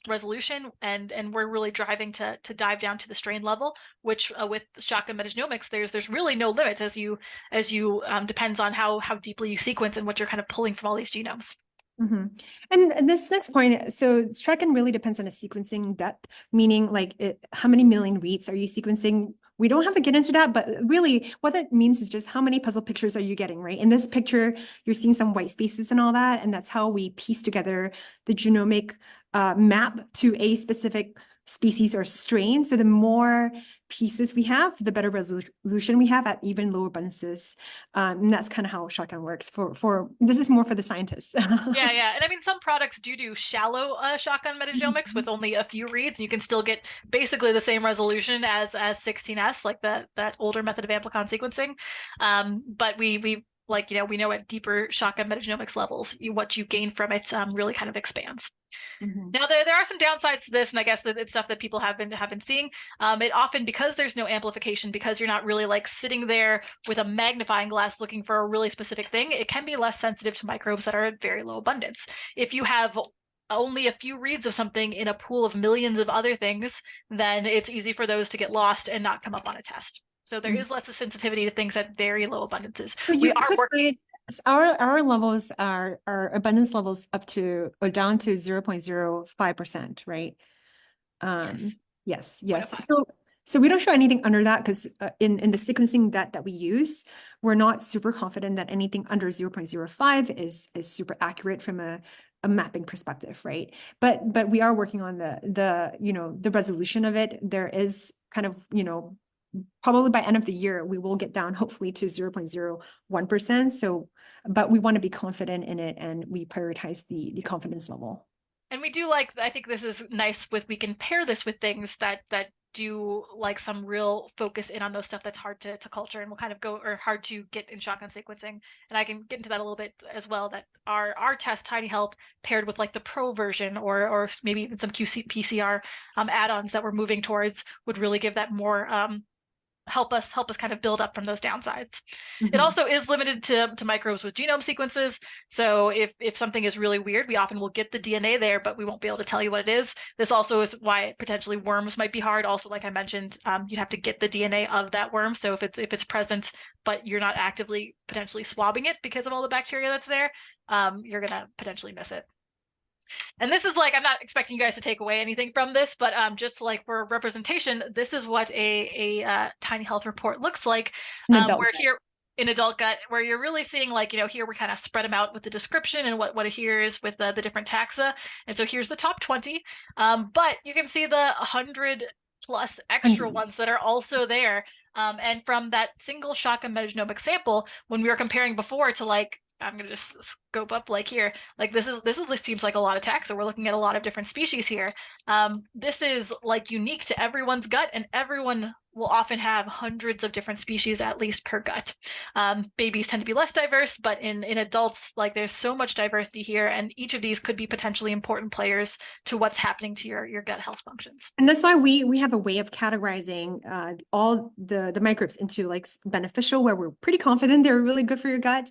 resolution, and we're really driving to dive down to the strain level, which with shotgun metagenomics there's really no limits as you depends on how deeply you sequence and what you're kind of pulling from all these genomes. Mhm. And this next point, so shotgun really depends on a sequencing depth, meaning like how many million reads are you sequencing? We don't have to get into that, but really what that means is just how many puzzle pictures are you getting, right? In this picture, you're seeing some white spaces and all that, and that's how we piece together the genomic map to a specific species or strain. So the more pieces we have, the better resolution we have at even lower abundances. And that's kind of how shotgun works for this is more for the scientists. Yeah, yeah. And I mean, some products do shallow shotgun metagenomics with only a few reads. You can still get basically the same resolution as 16S, like that older method of amplicon sequencing. But we like, we know at deeper shotgun metagenomics levels, what you gain from it really kind of expands. Mhm. Now there are some downsides to this, and I guess that it's stuff that people have been seeing. It often, because there's no amplification, because you're not really like sitting there with a magnifying glass looking for a really specific thing, it can be less sensitive to microbes that are at very low abundance. If you have only a few reads of something in a pool of millions of other things, then it's easy for those to get lost and not come up on a test. So there Mhm. is less sensitivity to things at very low abundances. So We you are could working. find our levels are our abundance levels up to or down to 0.05%, right? Um, Yes, yes, yes. 0.05. So we don't show anything under that because in the sequencing that we use, we're not super confident that anything under 0.05 is super accurate from a mapping perspective, right? But we are working on the resolution of it. There is kind of, probably by end of the year, we will get down hopefully to 0.01%. So, but we want to be confident in it and we prioritize the confidence level. And we do like, I think this is nice with, we can pair this with things that do like some real focus in on those stuff that's hard to culture and will kind of go, or hard to get in shotgun sequencing. And I can get into that a little bit as well, that our test Tiny Health paired with like the pro version, or maybe even some QC PCR add-ons that we're moving towards would really give that more help us kind of build up from those downsides. It Mhm. also is limited to microbes with genome sequences. So if something is really weird, we often will get the DNA there, but we won't be able to tell you what it is. This also is why potentially worms might be hard. Also, like I mentioned, you'd have to get the DNA of that worm. So if it's present, but you're not actively potentially swabbing it because of all the bacteria that's there, you're gonna potentially miss it. And this is like, I'm not expecting you guys to take away anything from this, but just like for representation, this is what a tiny health report looks like. An adult. Where here in adult gut, where you're really seeing like, here we kind of spread them out with the description and what here is with the different taxa. And so here's the top 20, but you can see the 100 plus extra 100. ones that are also there. And from that single shotgun metagenomic sample, when we were comparing before to like, I'm gonna just scope up like here, like this seems like a lot of taxa. We're looking at a lot of different species here. This is like unique to everyone's gut, and everyone will often have hundreds of different species at least per gut. Babies tend to be less diverse, but in adults, like there's so much diversity here, and each of these could be potentially important players to what's happening to your gut health functions. And that's why we have a way of categorizing all the microbes into like beneficial, where we're pretty confident they're really good for your gut,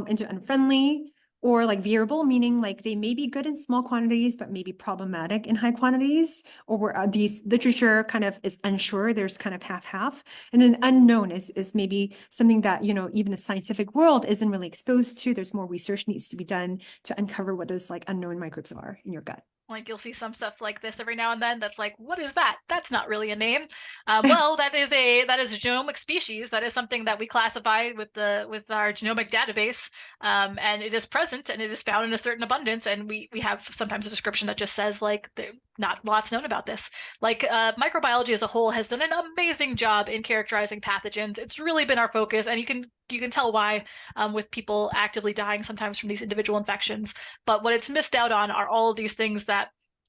into unfriendly or like variable, meaning like they may be good in small quantities, but maybe problematic in high quantities, or where these literature kind of is unsure, there's kind of half-half. And then unknown is maybe something that, even the scientific world isn't really exposed to. There's more research needs to be done to uncover what those like unknown microbes are in your gut. Like you'll see some stuff like this every now and then that's like, what is that? That's not really a name. Well, that is a genomic species. That is something that we classified with our genomic database, and it is present and it is found in a certain abundance. And we have sometimes a description that just says like, not lots known about this. Like microbiology as a whole has done an amazing job in characterizing pathogens. It's really been our focus, and you can tell why, with people actively dying sometimes from these individual infections. But what it's missed out on are all of these things that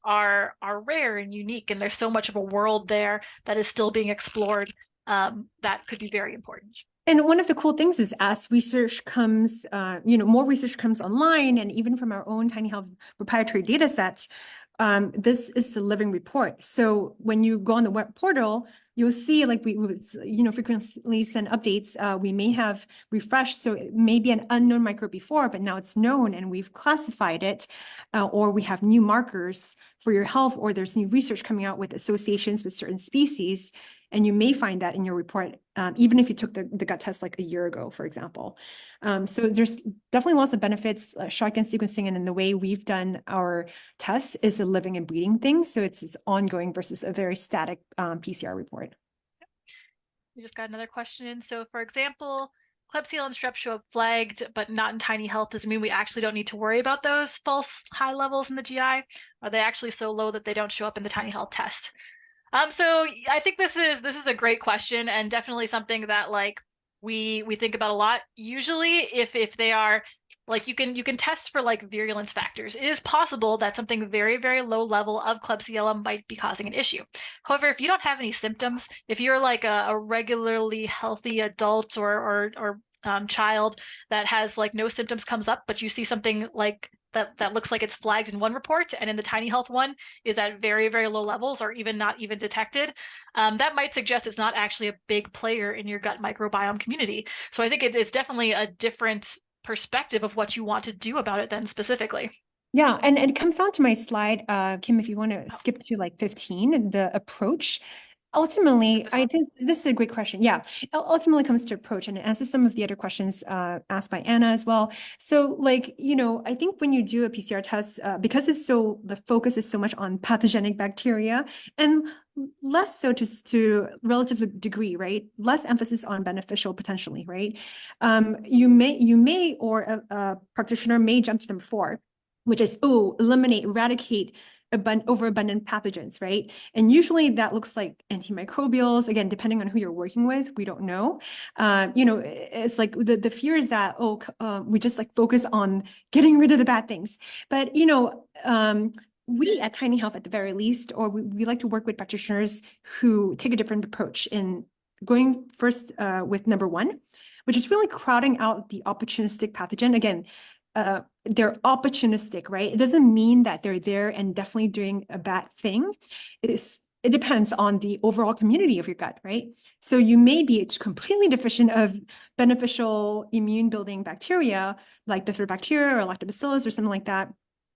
are rare and unique, and there's so much of a world there that is still being explored, that could be very important. And one of the cool things is as research comes, more research comes online, and even from our own Tiny Health proprietary data sets, this is a living report. So when you go on the web portal, you'll see like we would, frequently send updates. We may have refreshed, so it may be an unknown microbe before, but now it's known and we've classified it, or we have new markers for your health, or there's new research coming out with associations with certain species. And you may find that in your report, even if you took the gut test like a year ago, for example. So there's definitely lots of benefits. Shotgun sequencing and then the way we've done our tests is a living and breathing thing. So it's ongoing versus a very static PCR report. We just got another question in. So, for example, Klebsiella and strep show up flagged, but not in tiny health. Does it mean we actually don't need to worry about those false high levels in the GI? Are they actually so low that they don't show up in the tiny health test? So I think this is a great question, and definitely something that like we think about a lot. Usually, if they are like, you can test for like virulence factors. It is possible that something very, very low level of Klebsiella might be causing an issue. However, if you don't have any symptoms, if you're like a regularly healthy adult or child that has like no symptoms comes up, but you see something like that looks like it's flagged in one report and in the tiny health one is at very, very low levels or even not even detected, that might suggest it's not actually a big player in your gut microbiome community. So I think it's definitely a different perspective of what you want to do about it then specifically. Yeah, and it comes down to my slide, Kim, if you want to Oh, skip to like 15, the approach. is it Ultimately, this I one? think this is a great question. Yeah, it ultimately comes to approach and it answers some of the other questions asked by Anna as well. So like, I think when you do a PCR test, because the focus is so much on pathogenic bacteria and less so to relative degree, right? Less emphasis on beneficial potentially, right? You may, or a practitioner may jump to number 4, which is, eliminate, eradicate overabundant pathogens, right? And usually that looks like antimicrobials, again, depending on who you're working with, we don't know. It's like the fear is that, we just like focus on getting rid of the bad things. But, we at Tiny Health at the very least, or we like to work with practitioners who take a different approach in going first with number 1, which is really crowding out the opportunistic pathogen. Again, they're opportunistic, right? It doesn't mean that they're there and definitely doing a bad thing. It depends on the overall community of your gut, right? So you may be completely deficient of beneficial immune building bacteria like bifidobacteria or lactobacillus or something like that.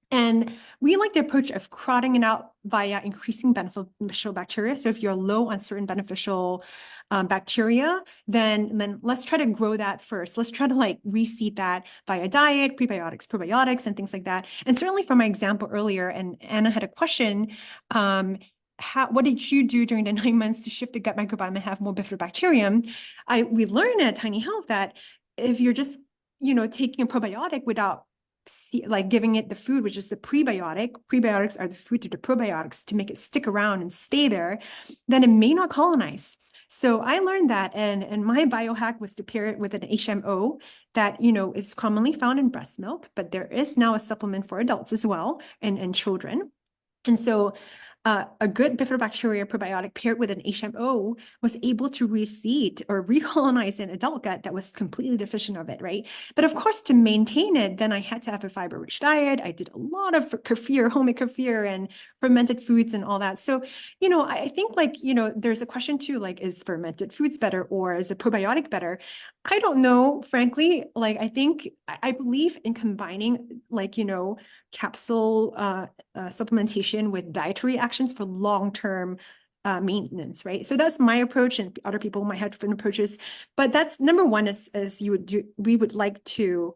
And we like the approach of crowding it out via increasing beneficial bacteria. So if you're low on certain beneficial bacteria, then let's try to grow that first. Let's try to like reseed that via diet, prebiotics, probiotics, and things like that. And certainly from my example earlier, and Anna had a question, what did you do during the 9 months to shift the gut microbiome and have more bifidobacterium? We learned at Tiny Health that if you're just, taking a probiotic without like giving it the food, which is the prebiotics are the food to the probiotics to make it stick around and stay there, then it may not colonize. So I learned that, and my biohack was to pair it with an HMO that, is commonly found in breast milk, but there is now a supplement for adults as well and children. And so a good bifidobacteria probiotic paired with an HMO was able to reseed or recolonize an adult gut that was completely deficient of it, right? But of course, to maintain it, then I had to have a fiber-rich diet. I did a lot of kefir, homemade kefir and fermented foods and all that. So, I think like, there's a question too, like, is fermented foods better or is a probiotic better? I don't know, frankly. Like, I believe in combining like, capsule supplementation with dietary actions for long-term maintenance, right? So that's my approach, and other people might have different approaches. But that's number 1 is you would do. We would like to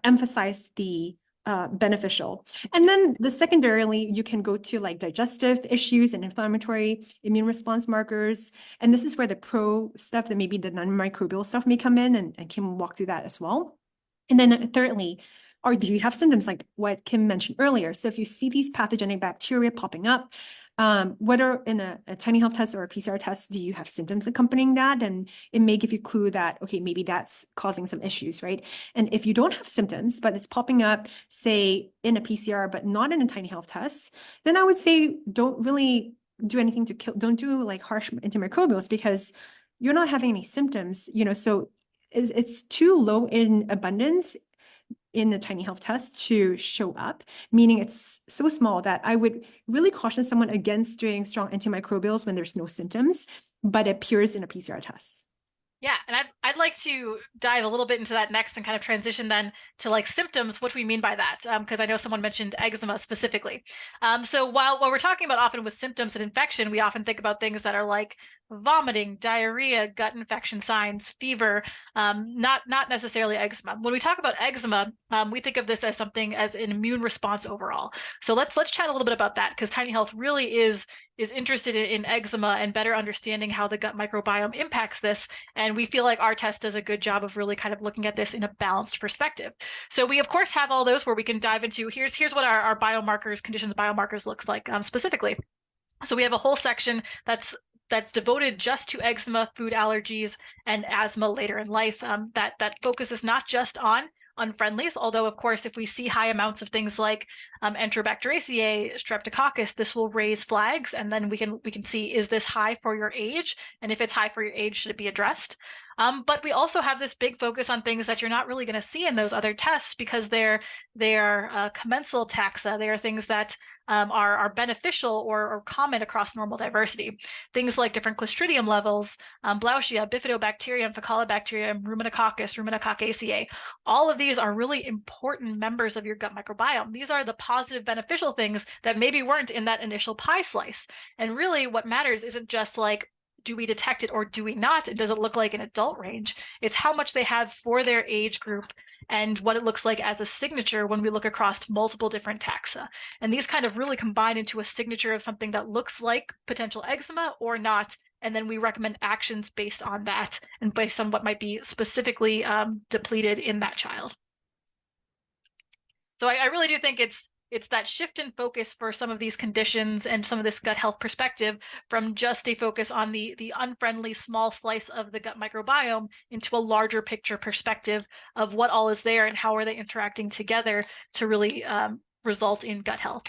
emphasize the beneficial. And then secondarily, you can go to like digestive issues and inflammatory immune response markers. And this is where the pro stuff, that maybe the non-microbial stuff may come in, and Kim will walk through that as well. And then thirdly, or do you have symptoms like what Kim mentioned earlier? So if you see these pathogenic bacteria popping up, Whether in a tiny health test or a PCR test, do you have symptoms accompanying that? And it may give you a clue that, okay, maybe that's causing some issues, right? And if you don't have symptoms, but it's popping up, say, in a PCR, but not in a tiny health test, then I would say don't really do anything to kill, don't do like harsh antimicrobials because you're not having any symptoms, so it's too low in abundance in the tiny health test to show up, meaning it's so small that I would really caution someone against doing strong antimicrobials when there's no symptoms, but it appears in a PCR test. Yeah, and I'd like to dive a little bit into that next and kind of transition then to like symptoms, what do we mean by that? Because I know someone mentioned eczema specifically. So while we're talking about often with symptoms and infection, we often think about things that are like vomiting, diarrhea, gut infection signs, fever, not necessarily eczema. When we talk about eczema, we think of this as something as an immune response overall. So let's chat a little bit about that because Tiny Health really is interested in eczema and better understanding how the gut microbiome impacts this. And we feel like our test does a good job of really kind of looking at this in a balanced perspective. So we of course have all those where we can dive into here's what our biomarkers, conditions biomarkers looks like specifically. So we have a whole section that's devoted just to eczema, food allergies, and asthma later in life. That focuses not just on unfriendlies, although of course if we see high amounts of things like Enterobacteriaceae, Streptococcus, this will raise flags, and then we can see is this high for your age, and if it's high for your age, should it be addressed? But we also have this big focus on things that you're not really going to see in those other tests because they are commensal taxa. They are things that are beneficial or common across normal diversity. Things like different Clostridium levels, Blauschia, Bifidobacterium, Faecalibacterium, Ruminococcus, Ruminococcaceae. All of these are really important members of your gut microbiome. These are the positive beneficial things that maybe weren't in that initial pie slice. And really what matters isn't just like, do we detect it or do we not? Does it look like an adult range? It's how much they have for their age group and what it looks like as a signature when we look across multiple different taxa. And these kind of really combine into a signature of something that looks like potential eczema or not. And then we recommend actions based on that and based on what might be specifically depleted in that child. So I really do think it's that shift in focus for some of these conditions and some of this gut health perspective from just a focus on the unfriendly small slice of the gut microbiome into a larger picture perspective of what all is there and how are they interacting together to really result in gut health.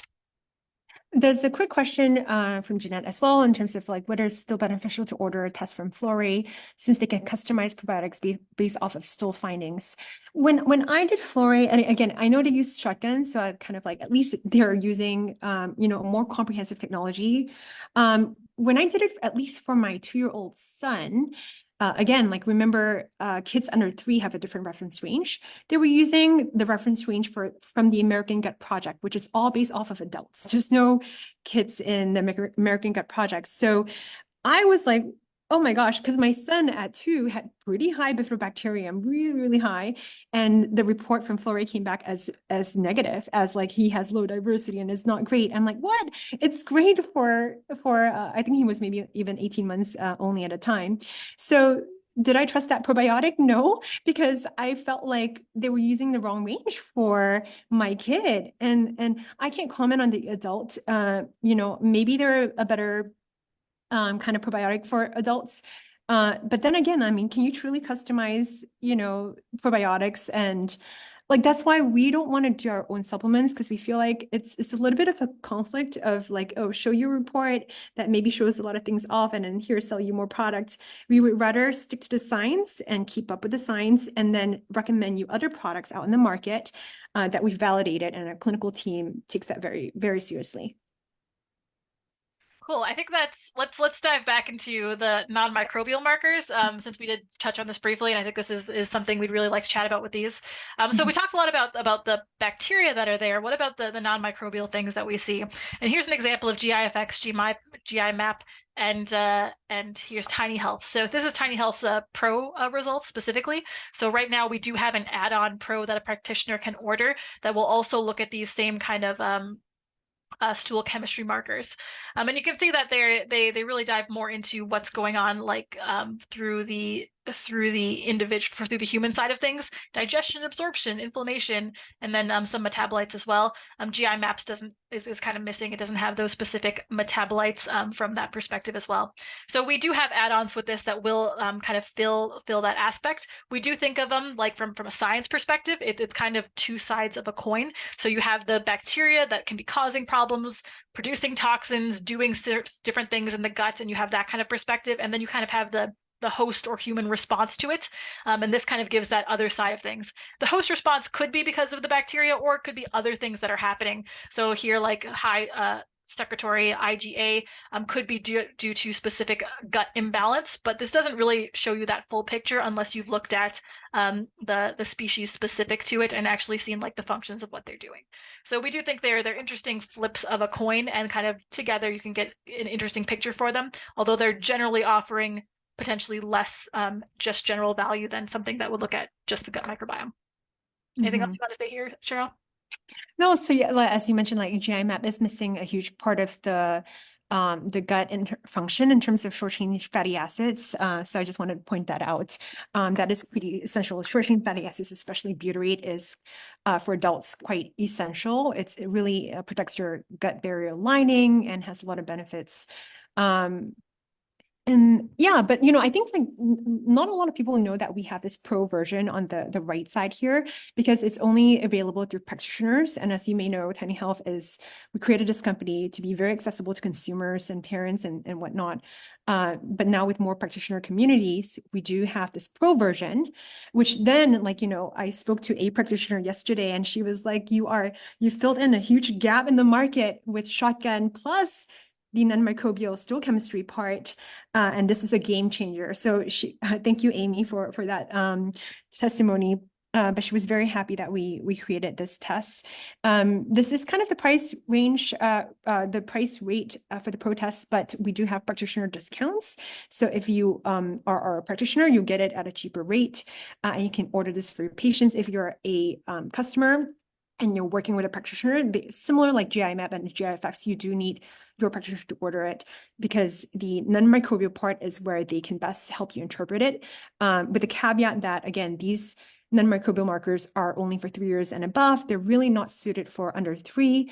There's a quick question from Jeanette as well in terms of like whether it's still beneficial to order a test from Florey since they can customize probiotics based off of stool findings. When I did Florey, and again, I know they use shotgun, so I kind of like at least they're using a more comprehensive technology. When I did it, at least for my 2-year-old son, again, like remember, kids under 3 have a different reference range. They were using the reference range from the American Gut Project, which is all based off of adults. There's no kids in the American Gut Project. So I was like, oh my gosh, because my son at 2 had pretty high bifidobacterium, really, really high. And the report from Florey came back as negative, as like he has low diversity and it's not great. I'm like, what? It's great for I think he was maybe even 18 months only at a time. So did I trust that probiotic? No, because I felt like they were using the wrong range for my kid. And I can't comment on the adult. Maybe they're a better kind of probiotic for adults. But then again, I mean, can you truly customize, probiotics? And like, that's why we don't want to do our own supplements because we feel like it's a little bit of a conflict of like, oh, show you a report that maybe shows a lot of things off and then here, sell you more products. We would rather stick to the science and keep up with the science and then recommend you other products out in the market that we've validated, and our clinical team takes that very, very seriously. Cool. I think let's dive back into the non-microbial markers, since we did touch on this briefly, and I think this is something we'd really like to chat about with these. So we talked a lot about the bacteria that are there. What about the non-microbial things that we see? And here's an example of GIFX, GIMAP, and here's Tiny Health. So this is Tiny Health's Pro results specifically. So right now we do have an add-on Pro that a practitioner can order that will also look at these same kind of stool chemistry markers. And you can see that they really dive more into what's going on, like through the through the individual, through the human side of things, digestion, absorption, inflammation, and then some metabolites as well. GI maps is kind of missing. It doesn't have those specific metabolites from that perspective as well. So we do have add-ons with this that will kind of fill that aspect. We do think of them like from a science perspective. It's kind of two sides of a coin. So you have the bacteria that can be causing problems, producing toxins, doing different things in the gut, and you have that kind of perspective. And then you kind of have the host or human response to it. And this kind of gives that other side of things. The host response could be because of the bacteria, or it could be other things that are happening. So here, like high secretory IgA could be due to specific gut imbalance, but this doesn't really show you that full picture unless you've looked at the species specific to it and actually seen like the functions of what they're doing. So we do think they're interesting flips of a coin, and kind of together you can get an interesting picture for them, although they're generally offering potentially less just general value than something that would look at just the gut microbiome. Anything else you want to say here, Cheryl? No, so yeah, as you mentioned, like GI map is missing a huge part of the gut function in terms of short-chain fatty acids. So I just wanted to point that out. That is pretty essential. Short-chain fatty acids, especially butyrate, is for adults quite essential. It really protects your gut barrier lining and has a lot of benefits. And yeah, but I think like not a lot of people know that we have this pro version on the right side here, because it's only available through practitioners. And as you may know, Tiny Health we created this company to be very accessible to consumers and parents and whatnot. But now with more practitioner communities, we do have this pro version, which then I spoke to a practitioner yesterday and she was like, you filled in a huge gap in the market with Shotgun plus the non-microbial stoichemistry part, and this is a game changer. So thank you, Amy, for that testimony. But she was very happy that we created this test. This is kind of the price range, the price rate for the pro test, but we do have practitioner discounts. So if you are a practitioner, you'll get it at a cheaper rate, and you can order this for your patients. If you're a customer and you're working with a practitioner, similar like GI map and GIFX, you do need your practitioner to order it, because the non-microbial part is where they can best help you interpret it. With the caveat that, again, these non-microbial markers are only for 3 years and above. They're really not suited for under 3.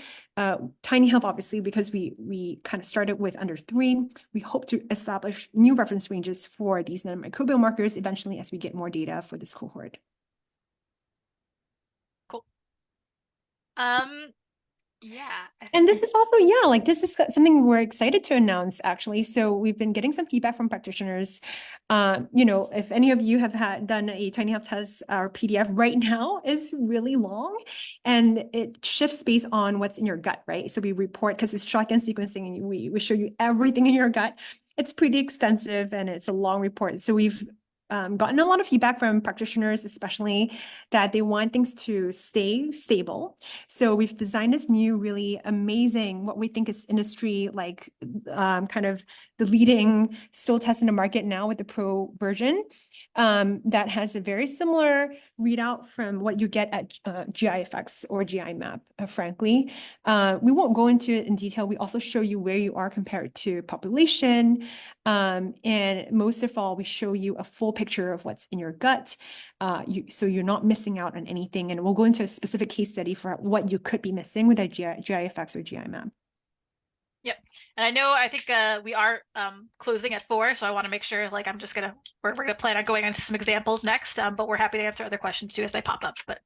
Tiny Health, obviously, because we kind of started with under 3, we hope to establish new reference ranges for these non-microbial markers eventually as we get more data for this cohort. Cool. Yeah. And this is also, this is something we're excited to announce, actually. So we've been getting some feedback from practitioners. If any of you have done a Tiny Health test, our PDF right now is really long, and it shifts based on what's in your gut, right? So we report, because it's shotgun sequencing, and we show you everything in your gut. It's pretty extensive and it's a long report. So we've gotten a lot of feedback from practitioners, especially that they want things to stay stable. So we've designed this new, really amazing, what we think is industry, like kind of the leading stool test in the market now with the pro version, that has a very similar readout from what you get at GIFX or GI map, frankly. We won't go into it in detail. We also show you where you are compared to population. And most of all, we show you a full picture of what's in your gut, so you're not missing out on anything. And we'll go into a specific case study for what you could be missing with a GIFX or GI map. Yep. And I think we are closing at 4, so I want to make sure, like, we're gonna plan on going into some examples next, but we're happy to answer other questions too as they pop up. But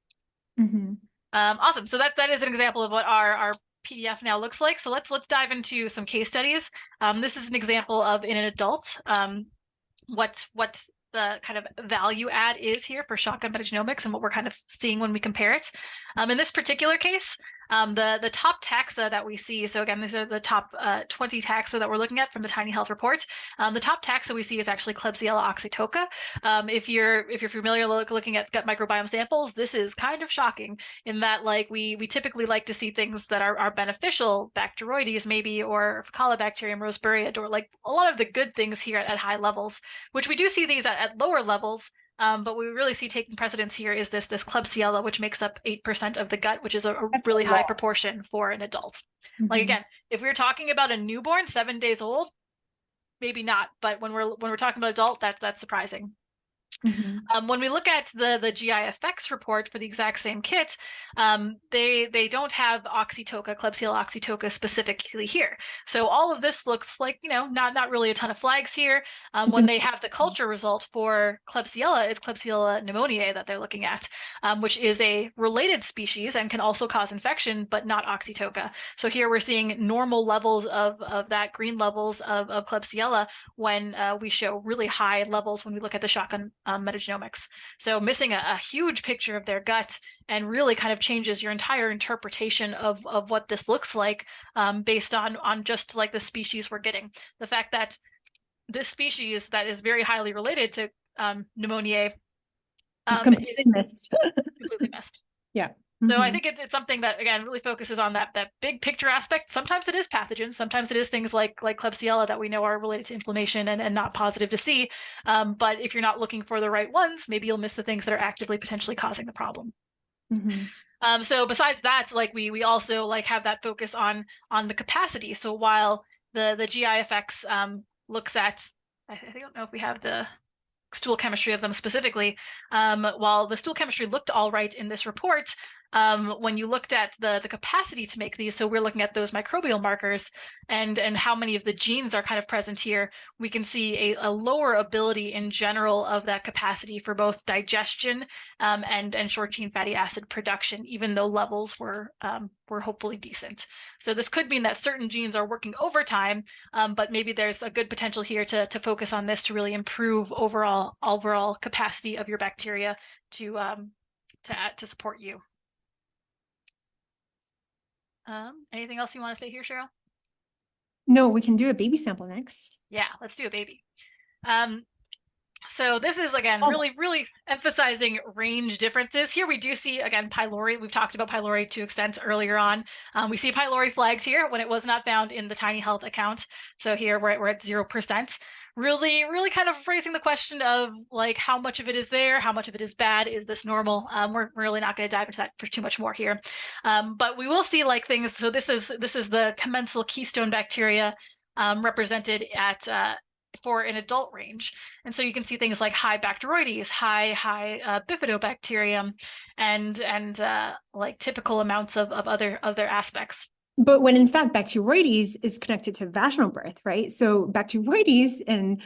awesome. So that is an example of what our PDF now looks like. So let's dive into some case studies. This is an example of, in an adult, what the kind of value add is here for shotgun metagenomics and what we're kind of seeing when we compare it. In this particular case, the top taxa that we see, so again, these are the top 20 taxa that we're looking at from the Tiny Health report. The top taxa we see is actually Klebsiella oxytoca. If you're familiar looking at gut microbiome samples, this is kind of shocking in that, like, we typically like to see things that are beneficial, Bacteroides maybe, or Faecalibacterium roseburia, or like a lot of the good things here at high levels, which we do see these at lower levels. But we really see taking precedence here is this Klebsiella, which makes up 8% of the gut, which is a really high proportion for an adult. Like, again, if we're talking about a newborn, 7 days old, maybe not. But when we're talking about adult, that's surprising. Mhm. When we look at the GI effects report for the exact same kit, they don't have Oxytoca, Klebsiella oxytoca specifically here. So all of this looks like, not really a ton of flags here. It's When an- they have the culture result for Klebsiella, it's Klebsiella pneumoniae that they're looking at, which is a related species and can also cause infection, but not Oxytoca. So here we're seeing normal levels of that green levels of Klebsiella when we show really high levels when we look at the shotgun metagenomics. So missing a huge picture of their gut and really kind of changes your entire interpretation of what this looks like based on just like the species we're getting. The fact that this species that is very highly related to pneumoniae It's is completely missed. completely missed. Yeah. So I Mhm. think it's something that again really focuses on that big picture aspect. Sometimes it is pathogens, sometimes it is things like Klebsiella that we know are related to inflammation and not positive to see. But if you're not looking for the right ones, maybe you'll miss the things that are actively potentially causing the problem. Mhm. So besides that, like we also like have that focus on the capacity. So while the GI effects looks at, I don't know if we have the stool chemistry of them specifically. While the stool chemistry looked all right in this report, when you looked at the capacity to make these, so we're looking at those microbial markers and how many of the genes are kind of present here, we can see a lower ability in general of that capacity for both digestion and short chain fatty acid production, even though levels were hopefully decent. So this could mean that certain genes are working overtime, but maybe there's a good potential here to focus on this to really improve overall capacity of your bacteria to support you. Anything else you want to say here, Cheryl? No, we can do a baby sample next. Yeah, let's do a baby. Um, So this is again Oh, really emphasizing range differences. Here we do see again pylori. We've talked about pylori to extent earlier on. We see pylori flagged here when it was not found in the Tiny Health account. So here we're at 0%. Really kind of raising the question of like how much of it is there, how much of it is bad, is this normal? We're really not going to dive into that for too much more here, but we will see like things. So this is the commensal keystone bacteria represented at for an adult range. And so you can see things like high Bacteroides, high Bifidobacterium, and like typical amounts of other aspects. but when in fact Bacteroides is connected to vaginal birth, right? So Bacteroides and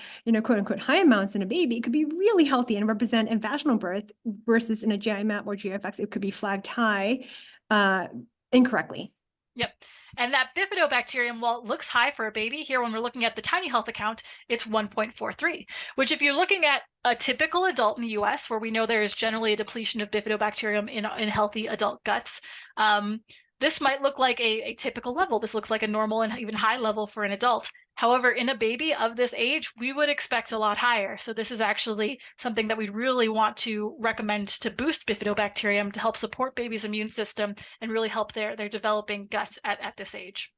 quote unquote high amounts in a baby could be really healthy and represent in vaginal birth versus in a GI map or GIFX, it could be flagged high uh, incorrectly. Yep. And that bifidobacterium, while it looks high for a baby, here when we're looking at the Tiny Health account, it's 1.43, which if you're looking at a typical adult in the US, where we know there is generally a depletion of bifidobacterium in healthy adult guts, this might look like a typical level. This looks like a normal and even high level for an adult. However, in a baby of this age, we would expect a lot higher. So this is actually something that we really want to recommend to boost bifidobacterium to help support baby's immune system and really help their developing gut at this age.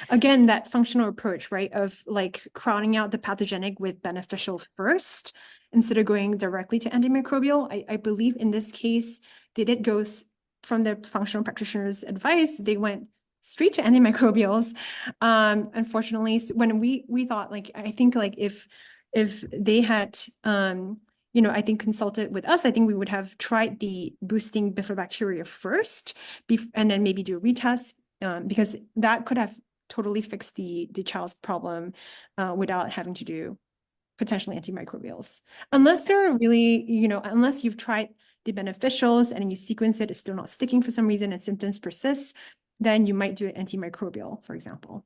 Again, that functional approach, right, of like crowding out the pathogenic with beneficial first instead of going directly to antimicrobial. I believe in this case, they did go from the functional practitioner's advice, they went straight to antimicrobials. Unfortunately, when we thought like, I think like if they had I think consulted with us, I think we would have tried the boosting bifidobacteria first, and then maybe do a retest because that could have totally fixed the child's problem without having to do potentially antimicrobials. Unless they're really, unless you've tried the beneficials and you sequence it, it's still not sticking for some reason and symptoms persist, then you might do an antimicrobial, for example.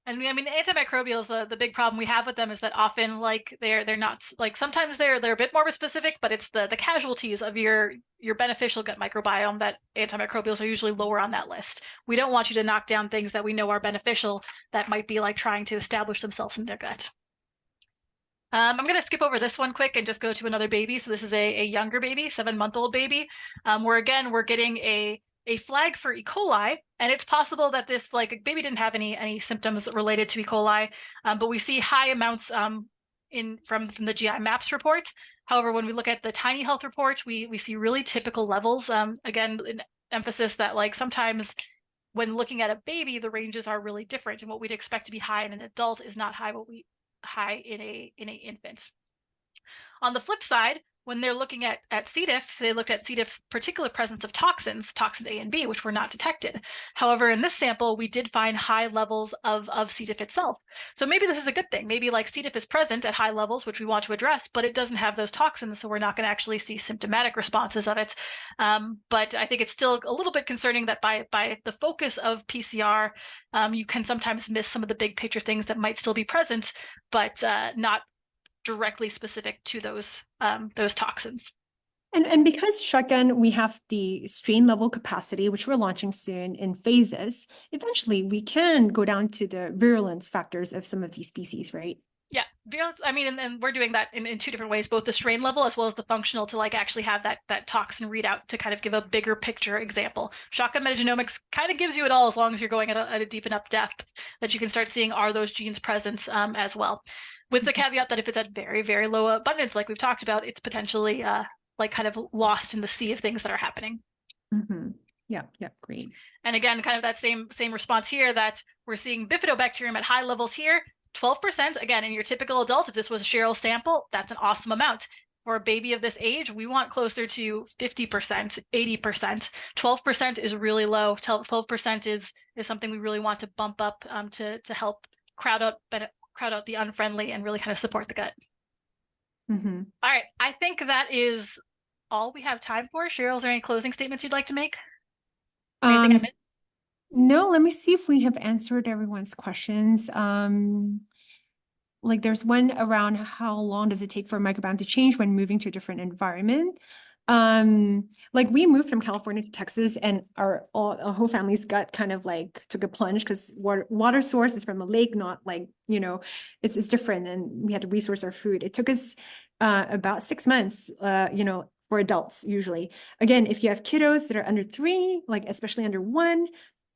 And I mean, antimicrobials, the big problem we have with them is that often like they're not like sometimes they're a bit more specific, but it's the casualties of your beneficial gut microbiome that antimicrobials are usually lower on that list. We don't want you to knock down things that we know are beneficial that might be like trying to establish themselves in their gut. I'm going to skip over this one quick and just go to another baby. So this is a younger baby, 7-month-old baby, where again we're getting a flag for E. coli, and it's possible that this like baby didn't have any symptoms related to E. coli, but we see high amounts in from the GI Maps report. However, when we look at the Tiny Health report, we see really typical levels. Again, an emphasis that like sometimes when looking at a baby, the ranges are really different, and what we'd expect to be high in an adult is not high in a infant. On the flip side, when they're looking at C. diff, they looked at C. diff particular presence of toxins, toxins A and B, which were not detected. However, in this sample, we did find high levels of C. diff itself. So maybe this is a good thing. Maybe like C. diff is present at high levels, which we want to address, but it doesn't have those toxins, so we're not going to actually see symptomatic responses of it. But I think it's still a little bit concerning that by the focus of PCR, you can sometimes miss some of the big picture things that might still be present, but not directly specific to those toxins. And because shotgun, we have the strain level capacity, which we're launching soon in phases, eventually we can go down to the virulence factors of some of these species, right? Yeah, virulence. I mean, and we're doing that in two different ways, both the strain level as well as the functional to like actually have that toxin readout to kind of give a bigger picture example. Shotgun metagenomics kind of gives you it all as long as you're going at a deep enough depth that you can start seeing are those genes present as well. With the caveat that if it's at very, very low abundance, like we've talked about, it's potentially like kind of lost in the sea of things that are happening. Yeah, great. And again, kind of that same response here that we're seeing bifidobacterium at high levels here. 12%, again, in your typical adult, if this was a Cheryl sample, that's an awesome amount. For a baby of this age, we want closer to 50%, 80%. 12% is really low. 12% is something we really want to bump up to help crowd out the unfriendly and really kind of support the gut. All right, I think that is all we have time for. Cheryl, is there any closing statements you'd like to make? Anything I missed? No, let me see if we have answered everyone's questions. Like there's one around how long does it take for a microbiome to change when moving to a different environment? Like we moved from California to Texas and our whole family's gut kind of like took a plunge because water source is from a lake, not like, it's different, and we had to resource our food. It took us about 6 months, for adults usually. Again, if you have kiddos that are under 3, like especially under 1,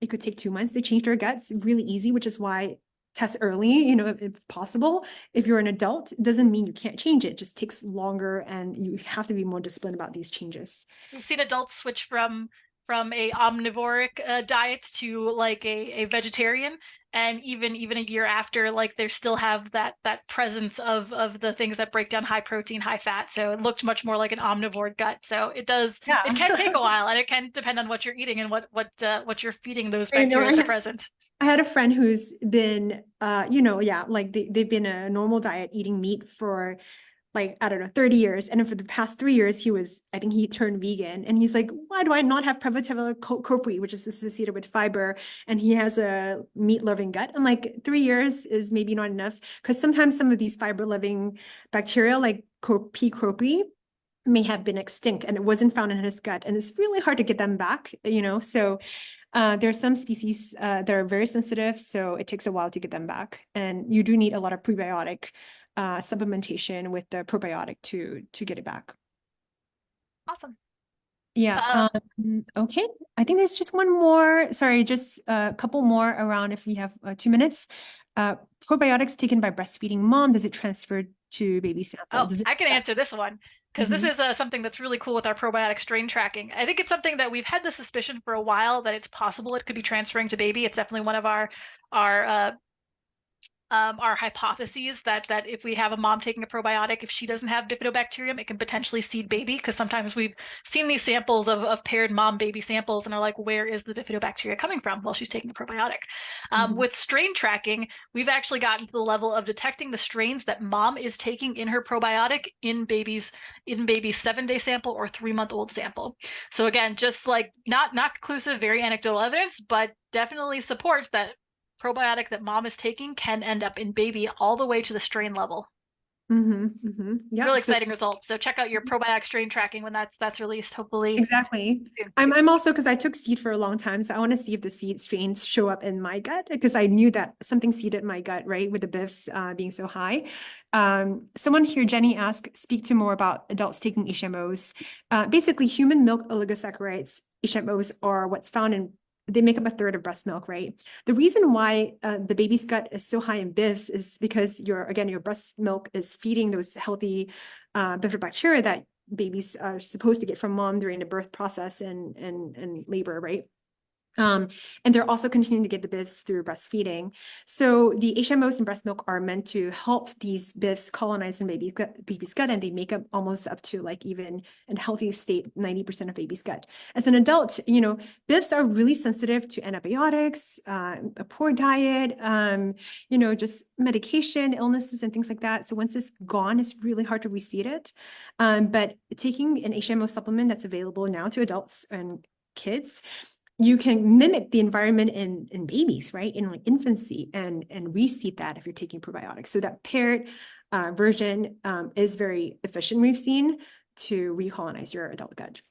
it could take 2 months. They change their guts really easy, which is why test early, if possible. If you're an adult, it doesn't mean you can't change it. It just takes longer and you have to be more disciplined about these changes. We've seen adults switch from a omnivoric diet to like a vegetarian, and even a year after, like they still have that presence of the things that break down high protein, high fat. So it looked much more like an omnivore gut. So it can take a while, and it can depend on what you're eating and what you're feeding those bacteria that are present. I had a friend who's been, like they've been a normal diet eating meat for like, I don't know, 30 years. And then for the past 3 years, I think he turned vegan. And he's like, why do I not have Prevotella copri, which is associated with fiber? And he has a meat loving gut. I'm like, 3 years is maybe not enough. Because sometimes some of these fiber loving bacteria, like P. cropri, may have been extinct and it wasn't found in his gut. And it's really hard to get them back, So there are some species that are very sensitive, so it takes a while to get them back. And you do need a lot of prebiotic supplementation with the probiotic to get it back. Awesome. Yeah. Okay. I think there's just one more. Sorry, just a couple more around if we have 2 minutes. Probiotics taken by breastfeeding mom, does it transfer to baby sample? I can answer this one because this is something that's really cool with our probiotic strain tracking. I think it's something that we've had the suspicion for a while that it's possible it could be transferring to baby. It's definitely one of our hypotheses that if we have a mom taking a probiotic, if she doesn't have bifidobacterium, it can potentially seed baby, because sometimes we've seen these samples of paired mom baby samples and are like, where is the bifidobacteria coming from? Well, she's taking a probiotic. With strain tracking, we've actually gotten to the level of detecting the strains that mom is taking in her probiotic in baby's 7-day sample or 3-month-old sample. So again, just like not conclusive, very anecdotal evidence, but definitely supports that probiotic that mom is taking can end up in baby all the way to the strain level. Yeah, really exciting results. So check out your probiotic strain tracking when that's released, hopefully. Exactly. I'm also, because I took seed for a long time, so I want to see if the seed strains show up in my gut, because I knew that something seeded my gut, right, with the BIFs being so high. Someone here, Jenny, asked, speak to more about adults taking HMOs. Basically, human milk oligosaccharides, HMOs, are what's found in, they make up 1/3 of breast milk, right? The reason why the baby's gut is so high in BIFs is because your breast milk is feeding those healthy bifidobacteria that babies are supposed to get from mom during the birth process and labor, right? And they're also continuing to get the BIFs through breastfeeding. So the HMOs in breast milk are meant to help these BIFs colonize in baby's gut, and they make up almost up to like even in healthy state, 90% of baby's gut. As an adult, BIFs are really sensitive to antibiotics, a poor diet, just medication, illnesses, and things like that. So once it's gone, it's really hard to reseed it. But taking an HMO supplement that's available now to adults and kids, you can mimic the environment in babies, right? In like infancy and reseed that if you're taking probiotics. So that paired version is very efficient, we've seen, to recolonize your adult gut.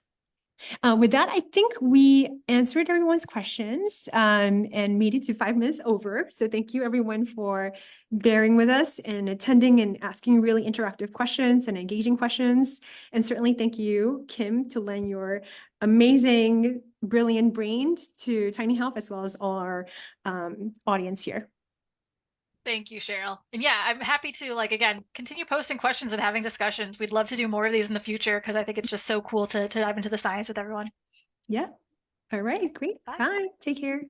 With that, I think we answered everyone's questions and made it to 5 minutes over. So thank you everyone for bearing with us and attending and asking really interactive questions and engaging questions. And certainly thank you, Kim, to lend your amazing, brilliant brain to Tiny Health, as well as all our audience here. Thank you, Cheryl. And yeah, I'm happy to again continue posting questions and having discussions. We'd love to do more of these in the future because I think it's just so cool to dive into the science with everyone. Yeah. All right. Great. Bye. Bye. Take care.